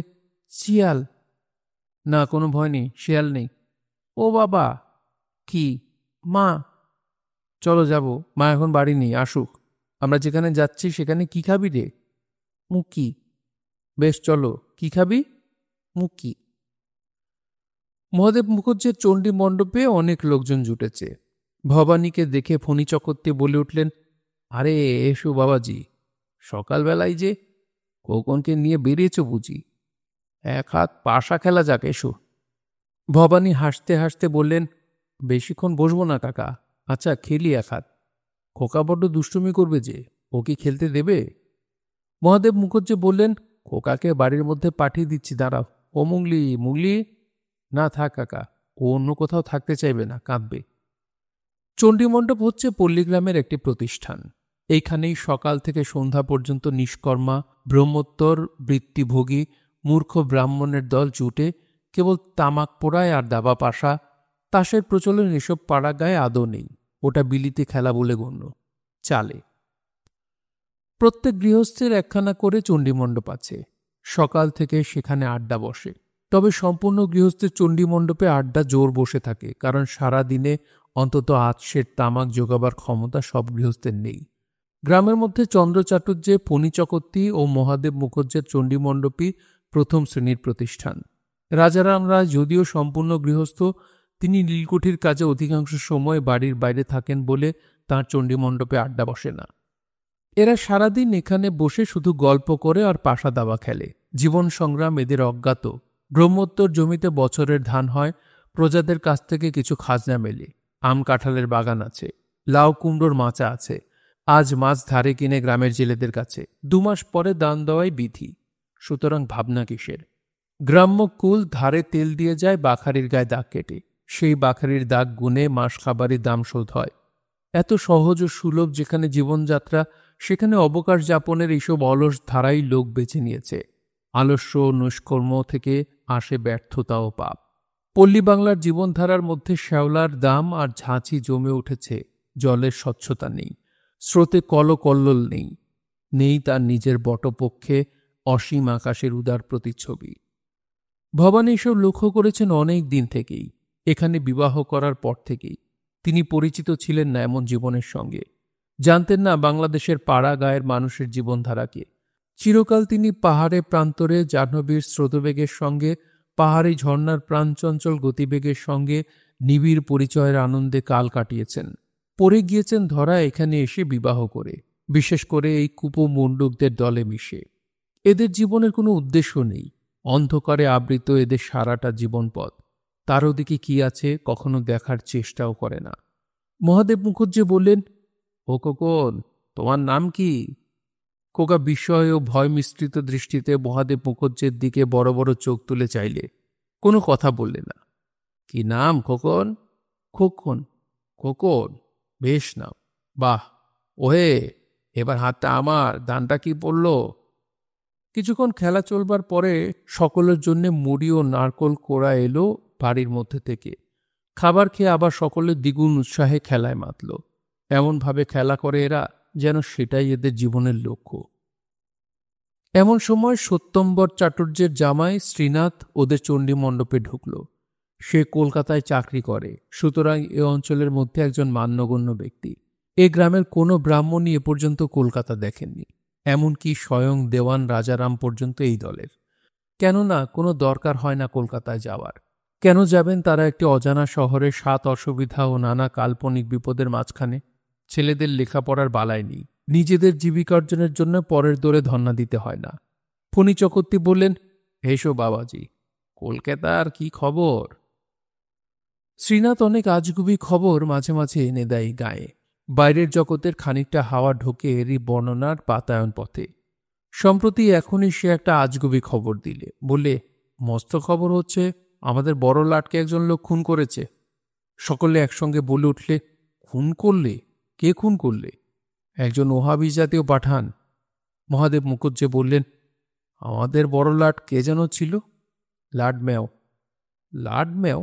শিয়াল। না, কোনো ভয় নেই, শিয়াল নেই। ও বাবা! কি? মা। চলো যাব, মা এখন বাড়ি নেই, আসুক। আমরা যেখানে যাচ্ছি সেখানে কি খাবি রে? মুকি। বেশ চলো, কি খাবি? মুকি। মহাদেব মুখুজ্জের চণ্ডী মণ্ডপে অনেক লোকজন জুটেছে। ভবানীকে দেখে ফণী চক্রবর্তী বলে উঠলেন, আরে এসো বাবাজি, সকালবেলায় যে খোকনকে নিয়ে বেরিয়েছ বুঝি? এক হাত পাশা খেলা যাক, এসো। ভবানী হাসতে হাসতে বললেন, বেশিক্ষণ বসবো না কাকা, আচ্ছা খেলি এক হাত। খোকা বড্ড দুষ্টুমি করবে যে, ও কি খেলতে দেবে? মহাদেব মুখুজ্জে বললেন, খোকাকে বাড়ির মধ্যে পাঠিয়ে দিচ্ছি, দাঁড়াও। ও মুগলি, মুগলি। না থাক কাকা, ও অন্য কোথাও থাকতে চাইবে না, কাঁদবে। চণ্ডীমণ্ডপ হচ্ছে পল্লীগ্রামের একটি প্রতিষ্ঠান। এইখানেই সকাল থেকে সন্ধ্যা পর্যন্ত নিষ্কর্মা, ব্রহ্মোত্তর বৃত্তিভোগী মূর্খ ব্রাহ্মণের দল জুটে কেবল তামাক পোড়ায় আর দাবা পাশা। তাসের প্রচলন এসব পাড়া গায়ে আদৌ নেই, ওটা বিলিতি খেলা বলে গণ্য। চালে প্রত্যেক গৃহস্থের একখানা করে চণ্ডীমণ্ডপ আছে, সকাল থেকে সেখানে আড্ডা বসে। তবে সম্পূর্ণ গৃহস্থের চণ্ডীমণ্ডপে আড্ডা জোর বসে থাকে, কারণ সারা দিনে অন্তত 8 সের তামাক জোগাবার ক্ষমতা সব গৃহস্থের নেই। গ্রামের মধ্যে চন্দ্র চাটুর্যে, ফণী চকর্তী ও মহাদেব মুখুজ্জের চণ্ডীমণ্ডপই প্রথম শ্রেণীর প্রতিষ্ঠান। রাজারাম রায় যদিও সম্পূর্ণ গৃহস্থ, তিনি নীলকুঠির কাজে অধিকাংশ সময় বাড়ির বাইরে থাকেন বলে তাঁর চণ্ডীমণ্ডপে আড্ডা বসে না। এরা সারাদিন এখানে বসে শুধু গল্প করে আর পাশা দাবা খেলে। জীবন সংগ্রাম এদের অজ্ঞাত। ব্রহ্মোত্তর জমিতে বছরের ধান হয়, প্রজাদের কাছ থেকে কিছু খাজনা মেলে। আম কাঁঠালের বাগান আছে, লাউ কুমড়োর মাচা আছে। আজ মাছ ধারে কিনে গ্রামের জেলেদের কাছে, 2 মাস পরে দান দেওয়াই বিধি। সুতরাং ভাবনা কিসের? গ্রাম্য কুল ধারে তেল দিয়ে যায় বাখারির গায়ে দাগ কেটে, সেই বাখারির দাগ গুনে মাস খাবারের দাম শোধ হয়। এত সহজ ও সুলভ যেখানে জীবনযাত্রা, সেখানে অবকাশ যাপনের এইসব অলস ধারাই লোক বেছে নিয়েছে। আলস্য নিষ্কর্ম থেকে আসে ব্যর্থতা ও পাপ। পল্লী বাংলার জীবনধারার মধ্যে শ্যাওলার দাম আর ঝাঁচি জমে উঠেছে, জলের স্বচ্ছতা নেই, স্রোতে কলকল্লোল নেই, নেই তার নিজের বটপক্ষে অসীম আকাশের উদার প্রতিচ্ছবি। ভবানী এসব লক্ষ্য করেছেন অনেক দিন থেকেই। এখানে বিবাহ করার পর থেকেই তিনি পরিচিত ছিলেন না এমন জীবনের সঙ্গে। জানতেন না বাংলাদেশের পাড়া গায়ের মানুষের জীবনধারাকে। চিরকাল তিনি পাহাড়ে প্রান্তরে জাহ্নবীর স্রোতবেগের সঙ্গে, পাহাড়ি ঝর্ণার প্রাণচঞ্চল গতিবেগের সঙ্গে নিবিড় পরিচয়ের আনন্দে কাল কাটিয়েছেন। পড়ে গিয়েছেন ধরা এখানে এসে বিবাহ করে, বিশেষ করে এই কুপমণ্ডুকদের দলে মিশে। এদের জীবনের কোনো উদ্দেশ্য নেই, অন্ধকারে আবৃত এদের সারাটা জীবনপথ। তার ওদিকে কি আছে কখনো দেখার চেষ্টাও করে না। মহাদেব মুখুজ্জে বললেন, ও খোকন, তোমার নাম কি? খোকা বিস্ময় ও ভয় মিশ্রিত দৃষ্টিতে মহাদেব মুখুজ্জের দিকে বড় বড় চোখ তুলে চাইলে, কোনো কথা বললে না। কি নাম খোকন? খোকন। খোকন, বেশ নাম। বাহ, ওহে, এবার হাতটা আমার, দানটা কি পড়ল? কিছুক্ষণ খেলা চলবার পরে সকলের জন্য মুড়ি ও নারকোল কোড়া এলো বাড়ির মধ্যে থেকে। খাবার খেয়ে আবার সকলের দ্বিগুণ উৎসাহে খেলায় মাতল। এমনভাবে খেলা করে এরা যেন সেটাই এদের জীবনের লক্ষ্য। এমন সময় সত্যম্বর চাটুর্যের জামাই শ্রীনাথ ওদের চণ্ডীমণ্ডপে ঢুকল। সে কলকাতায় চাকরি করে, সুতরাং এ অঞ্চলের মধ্যে একজন মান্যগণ্য ব্যক্তি। এ গ্রামের কোনো ব্রাহ্মণই এ পর্যন্ত কলকাতা দেখেননি, এমনকি স্বয়ং দেওয়ান রাজারাম পর্যন্ত এই দলের। কেননা কোনো দরকার হয় না কলকাতায় যাওয়ার। কেন যাবেন তারা একটি অজানা শহরে 7 অসুবিধা ও নানা কাল্পনিক বিপদের মাঝখানে? ছেলেদের লেখাপড়ার বালাই নেই, নিজেদের জীবিকার্জনের জন্য পরের দরে ধন্না দিতে হয় না। ফণী চকর্তী বললেন, এসো বাবাজি, কলকাতার কি খবর? শ্রীনাথ অনেক আজগুবি খবর মাঝে মাঝে এনে দেয় গায়ে। বাইরের জগতের খানিকটা হাওয়া ঢোকে এরই বর্ণনার বাতায়ন পথে। সম্প্রতি এখনই সে একটা আজগুবি খবর দিলে, বললে, মস্ত খবর হচ্ছে, আমাদের বড় লাটকে একজন লোক খুন করেছে। সকলে একসঙ্গে বলে উঠলে, খুন করলে? কে খুন করলে? একজন ওহাবি জাতীয় পাঠান। মহাদেব মুখুজ্জে বললেন, আমাদের বড় লাট কে যেন ছিল? লাডম্যাও। লাডম্যাও?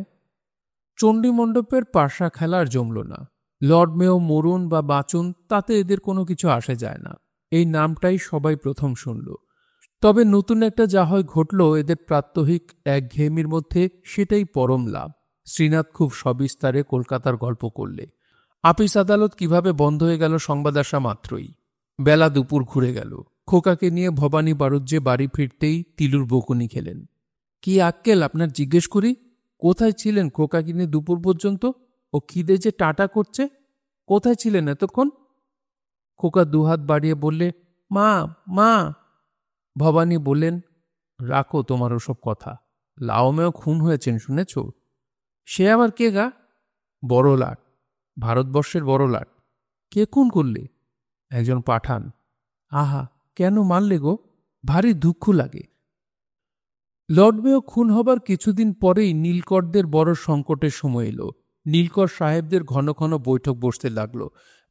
চণ্ডীমণ্ডপের পাশা খেলার জমল না। লর্ড মেও মরুন বা বাঁচুন, তাতে এদের কোনো কিছু আসে যায় না। এই নামটাই সবাই প্রথম শুনল। তবে নতুন একটা যা হয় ঘটল এদের প্রাত্যহিক একঘেয়েমির মধ্যে, সেটাই পরম লাভ। শ্রীনাথ খুব সবিস্তারে কলকাতার গল্প করলে। আপিস আদালত কিভাবে বন্ধ হয়ে গেল সংবাদ আসা মাত্রই। বেলা দুপুর ঘুরে গেল। খোকাকে নিয়ে ভবানী বাড়ুজ্যে বাড়ি ফিরতেই তিলুর বকুনি খেলেন। কি আক্কেল আপনার জিজ্ঞেস করি? কোথায় ছিলেন খোকাকে নিয়ে দুপুর পর্যন্ত? ও খিদে যে টাটা করছে। কোথায় ছিলেন এতক্ষণ? খোকা দুহাত বাড়িয়ে বললে, মা, মা। ভবানী বললেন, রাখো তোমার ওসব কথা। লাওমেও খুন হয়েছেন শুনেছ? সে আবার কে গা? বড় লাট, ভারতবর্ষের বড় লাট। কে খুন করলে? একজন পাঠান। আহা, কেন মারলে গো? ভারী দুঃখ লাগে। লর্ড মেও খুন হবার কিছুদিন পরেই নীলকরদের বড় সংকটের সময় এলো। নীলকর সাহেবদের ঘন ঘন বৈঠক বসতে লাগলো।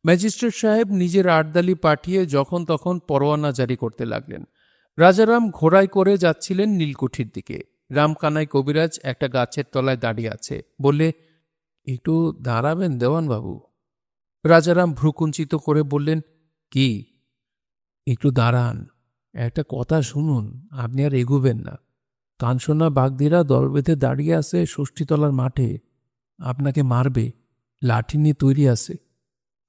ম্যাজিস্ট্রেট সাহেব নিজের আটদালি পাঠিয়ে যখন তখন পরোয়ানা জারি করতে লাগলেন। রাজারাম ঘোড়ায় করে যাচ্ছিলেন নীলকুঠির দিকে। রামকানাই কবিরাজ একটা গাছের তলায় দাঁড়িয়ে আছে। বললে, একটু দাঁড়াবেন দেওয়ানবাবু? রাজারাম ভ্রুকুঞ্চিত করে বললেন, কি? একটু দাঁড়ান, একটা কথা শুনুন। আপনি আর এগুবেন না। কানসোনা বাগদিরা দল বেঁধে দাঁড়িয়ে আছে ষষ্ঠীতলার মাঠে। আপনাকে মারবে, লাঠি নিয়ে তৈরি আছে।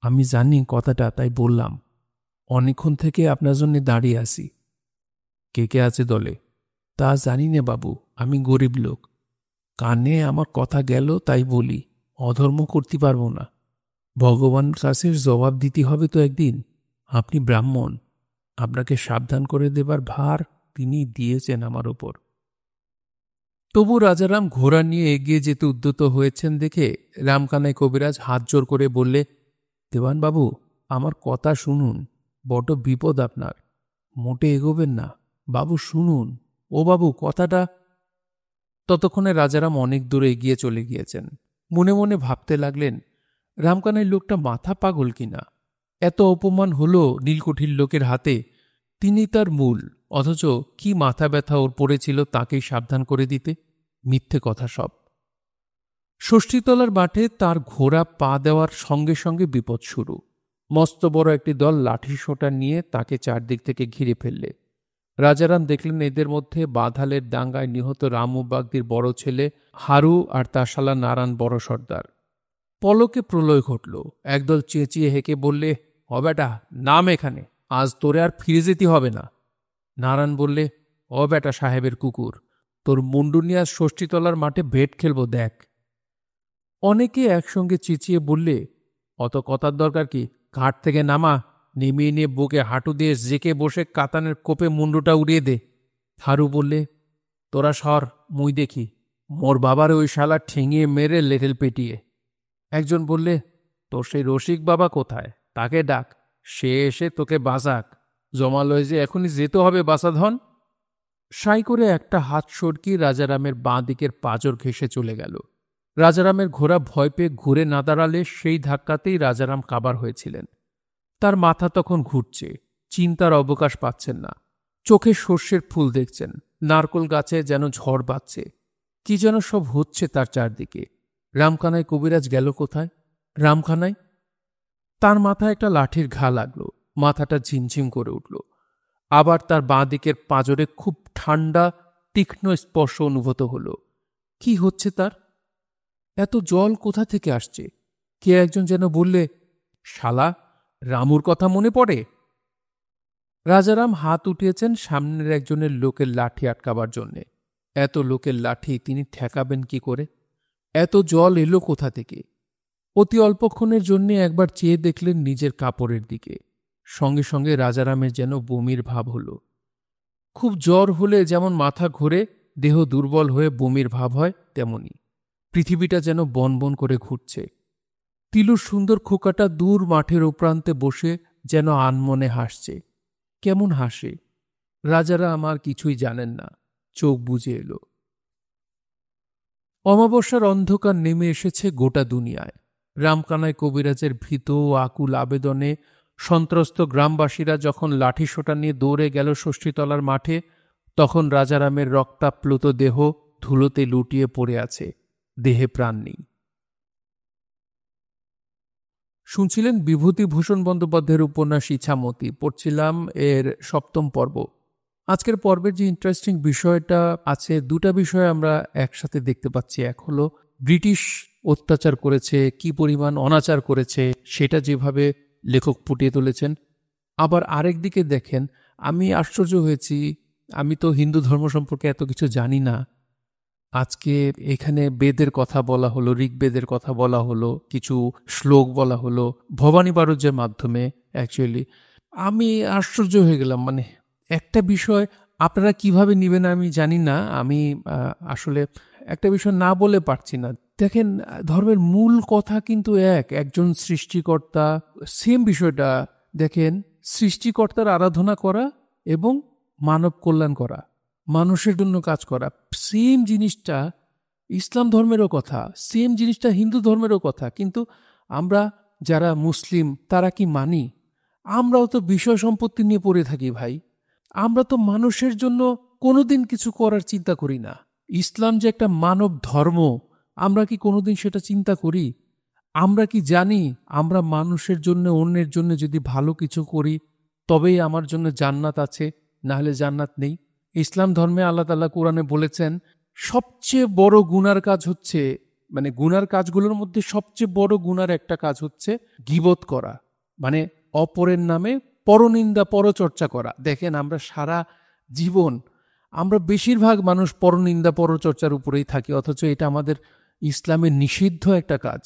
আমি জানি কথাটা, তাই বললাম। অনেকক্ষণ থেকে আপনার জন্য দাঁড়িয়ে আছি। কে কে আছে দলে? তা জানি নে বাবু, আমি গরিব লোক। কানে আমার কথা গেল তাই বলি, অধর্ম করতে পারবো না। ভগবান কাছে জবাব দিতে হবে তো একদিন। আপনি ব্রাহ্মণ, আপনাকে সাবধান করে দেবার ভার তিনি দিয়েছেন আমার ওপর। তবু রাজারাম ঘোড়া নিয়ে এগিয়ে যেতে উদ্যত হয়েছেন দেখে রামকানাই কবিরাজ হাত জোর করে বললে, দেওয়ানবাবু, আমার কথা শুনুন। বড় বিপদ আপনার। মোটে এগোবেন না। বাবু শুনুন। ও বাবু, কথাটা। ততক্ষণে রাজারাম অনেক দূরে এগিয়ে চলে গিয়েছেন। মনে মনে ভাবতে লাগলেন, রামকানাই লোকটা মাথা পাগল কিনা। এত অপমান হলো নীলকুঠির লোকের হাতে, তিনি তার মূল, অথচ কি মাথা ব্যথা ওর পড়েছিল তাকেই সাবধান করে দিতে। মিথ্যে কথা সব। ষষ্ঠীতলার মাঠে তার ঘোড়া পা দেওয়ার সঙ্গে সঙ্গে বিপদ শুরু। মস্ত বড় একটি দল লাঠি সোঁটা নিয়ে তাকে চারদিক থেকে ঘিরে ফেললে। রাজারাম দেখলেন এদের মধ্যে বাধালের দাঙ্গায় নিহত রামু বাগদির বড় ছেলে হারু আর তার শালা নারায়ণ বড় সর্দার। পলকে প্রলয় ঘটল। একদল চেঁচিয়ে হেঁকে বললে, ও বেটা, নাম এখানে, আজ তোরে আর ফিরে যেতে হবে না। নারায়ণ বললে, ও বেটা সাহেবের কুকুর, তোর মুন্ডু নিয়ে আজ ষষ্ঠীতলার মাঠে ভেট খেলবো দেখ। অনেকে একসঙ্গে চেঁচিয়ে বললে, অত কথার দরকার কি? ঘাট থেকে নামা, নেমিয়ে নিয়ে বুকে হাঁটু দিয়ে জেকে বসে কাতানের কোপে মুন্ডুটা উড়িয়ে দে। হারু বললে, তোরা সর, মুই দেখি। মোর বাবার ওই শালা ঠেঙিয়ে মেরে লেটেল পেটিয়ে। একজন বললে, তোর সেই রসিক বাবা কোথায়? তাকে ডাক, সে এসে তোকে বাঁচাক। জমালয় যে এখনই যেতে হবে বাসাধন। সাই করে একটা হাত সরকি রাজারামের বাঁ দিকের পাঁজর ঘেঁষে চলে গেল। রাজারামের ঘোড়া ভয় পেয়ে ঘুরে না দাঁড়ালে সেই ধাক্কাতেই রাজারাম কাবার হয়েছিলেন। তার মাথা তখন ঘুরছে, চিন্তার অবকাশ পাচ্ছেন না। চোখে সর্ষের ফুল দেখছেন, নারকোল গাছে যেন ঝড় বাজছে। কি যেন সব হচ্ছে তার চারদিকে। রামকানাই কবিরাজ গেল কোথায়? রামখানাই। তার মাথায় একটা লাঠির ঘা লাগলো, মাথাটা ঝিমঝিম করে উঠল। আবার তার বাঁ দিকের পাঁজরে খুব ঠান্ডা তীক্ষ্ণ স্পর্শ অনুভূত হল। কি হচ্ছে তার? এত জল কোথা থেকে আসছে? কে একজন যেন বললে, শালা, রামুর কথা মনে পড়ে। রাজারাম হাত উঠিয়েছেন সামনের একজনের লোকের লাঠি আটকাবার জন্যে। এত লোকের লাঠি তিনি ঠেকাবেন কি করে? এত জল এলো কোথা থেকে? অতি অল্পক্ষণের জন্যে একবার চেয়ে দেখলেন নিজের কাপড়ের দিকে। সঙ্গে সঙ্গে রাজারামের যেন বমির ভাব হল। খুব জ্বর হলে যেমন মাথা ঘোরে, দেহ দুর্বল হয়ে বমির ভাব হয়, তেমনি পৃথিবীটা যেন বন বন করে ঘুরছে। তিলুর সুন্দর খোকাটা দূর মাঠের ওপ্রান্তে বসে যেন আনমনে হাসছে। কেমন হাসে? রাজারা আমার কিছুই জানেন না। চোখ বুজে এলো। অমাবস্যার অন্ধকার নেমে এসেছে গোটা দুনিয়ায়। রামকানাই কবিরাজের ভীত ও আকুল আবেদনে সন্ত্রস্ত গ্রামবাসীরা যখন লাঠিসোঁটা নিয়ে দৌড়ে গেল ষষ্ঠীতলার মাঠে, তখন রাজারামের রক্তাপ্লুত দেহ ধুলোতে লুটিয়ে পড়ে আছে, দেহে প্রাণ নেই। শুনছিলেন বিভূতিভূষণ বন্দ্যোপাধ্যায়ের উপন্যাস ইছামতি। পড়ছিলাম এর 7ম পর্ব। আজকের পর্বের যে ইন্টারেস্টিং বিষয়টা আছে, দুটা বিষয় আমরা একসাথে দেখতে পাচ্ছি। এক হলো ব্রিটিশ অত্যাচার করেছে, কি পরিমাণ অনাচার করেছে সেটা যেভাবে লেখক ফুটিয়ে তুলেছেন। আবার আরেক দিকে দেখেন, আমি আশ্চর্য হয়েছি, আমি তো হিন্দু ধর্ম সম্পর্কে এত কিছু জানি না। আজকে এখানে বেদের কথা বলা হলো, ঋগ্বেদের কথা বলা হলো, কিছু শ্লোক বলা হলো ভবানী বারুজ্যের মাধ্যমে। অ্যাকচুয়ালি আমি আশ্চর্য হয়ে গেলাম। মানে একটা বিষয় আপনারা কিভাবে নেবেন আমি জানি না। আমি আসলে একটা বিষয় না বলে পারছি না। দেখেন, ধর্মের মূল কথা কিন্তু একজন সৃষ্টিকর্তা। সেম বিষয়টা দেখেন, সৃষ্টিকর্তার আরাধনা করা এবং মানব কল্যাণ করা, মানুষের জন্য কাজ করা। সেম জিনিসটা ইসলাম ধর্মেরও কথা, সেম জিনিসটা হিন্দু ধর্মেরও কথা। কিন্তু আমরা যারা মুসলিম তারা কি মানি? আমরাও তো বিষয় সম্পত্তি নিয়ে পড়ে থাকি ভাই। আমরা তো মানুষের জন্য কোনোদিন কিছু করার চিন্তা করি না। ইসলাম যে একটা মানব ধর্ম, আমরা কি কোনোদিন সেটা চিন্তা করি? আমরা কি জানি আমরা মানুষের জন্য, অন্যের জন্য যদি ভালো কিছু করি তবেই আমার জন্য জান্নাত আছে, না হলে জান্নাত নেই? ইসলাম ধর্মে আল্লাহ তাআলা কোরআনে বলেছেন সবচেয়ে বড় গুনার কাজ হচ্ছে, মানে গুনার কাজগুলোর মধ্যে সবচেয়ে বড় গুনার একটা কাজ হচ্ছে গীবত করা, মানে অপরের নামে পরনিন্দা পরচর্চা করা। দেখেন আমরা সারা জীবন আমরা বেশিরভাগ মানুষ পরনিন্দা পরচর্চার উপরেই থাকি, অথচ এটা আমাদের ইসলামের নিষিদ্ধ একটা কাজ।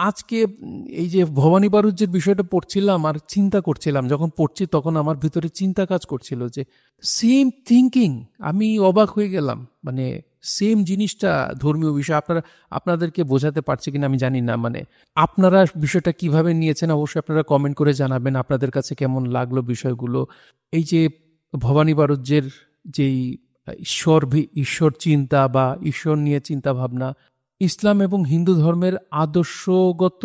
আজকে এই যে ভবানী বারুজ্যের বিষয়টা পড়ছিলাম আর চিন্তা করছিলাম, যখন পড়ছি তখন আমার ভিতরে চিন্তা কাজ করছিল যে সেম থিঙ্কিং, আমি অবাক হয়ে গেলাম। মানে সেম জিনিসটা ধর্মীয় বিষয়, আপনাদেরকে বোঝাতে পারছি কিনা আমি জানি না। মানে আপনারা বিষয়টা কিভাবে নিয়েছেন অবশ্যই আপনারা কমেন্ট করে জানাবেন আপনাদের কাছে কেমন লাগলো বিষয়গুলো। এই যে ভবানী বারুজ্যের যেই ঈশ্বর চিন্তা বা ঈশ্বর নিয়ে চিন্তা ভাবনা, ইসলাম এবং হিন্দু ধর্মের আদর্শগত,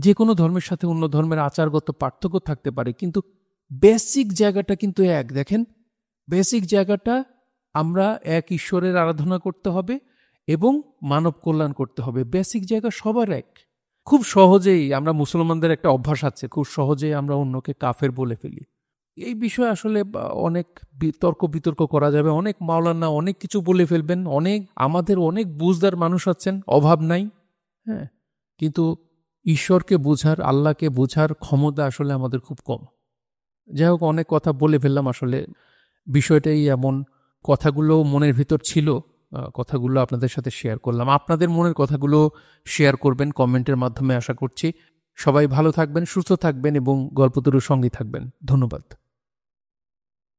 যে কোনো ধর্মের সাথে অন্য ধর্মের আচারগত পার্থক্য থাকতে পারে, কিন্তু বেসিক জায়গাটা কিন্তু এক। দেখেন বেসিক জায়গাটা, আমরা এক ঈশ্বরের আরাধনা করতে হবে এবং মানব কল্যাণ করতে হবে। বেসিক জায়গা সবার এক। খুব সহজেই আমরা, মুসলমানদের একটা অভ্যাস আছে, খুব সহজেই আমরা অন্যকে কাফের বলে ফেলি। এই বিষয়ে আসলে অনেক তর্ক বিতর্ক করা যাবে, অনেক মাওলানা অনেক কিছু বলে ফেলবেন, আমাদের অনেক বুঝদার মানুষ আছেন, অভাব নাই। হ্যাঁ, কিন্তু ঈশ্বরকে বোঝার, আল্লাহকে বোঝার ক্ষমতা আসলে আমাদের খুব কম। যাই হোক, অনেক কথা বলে ফেললাম। আসলে বিষয়টাই এমন, কথাগুলো মনের ভিতর ছিল, কথাগুলো আপনাদের সাথে শেয়ার করলাম। আপনাদের মনের কথাগুলো শেয়ার করবেন কমেন্টের মাধ্যমে, আশা করছি। সবাই ভালো থাকবেন, সুস্থ থাকবেন এবং গল্পতরুর সঙ্গী থাকবেন। ধন্যবাদ।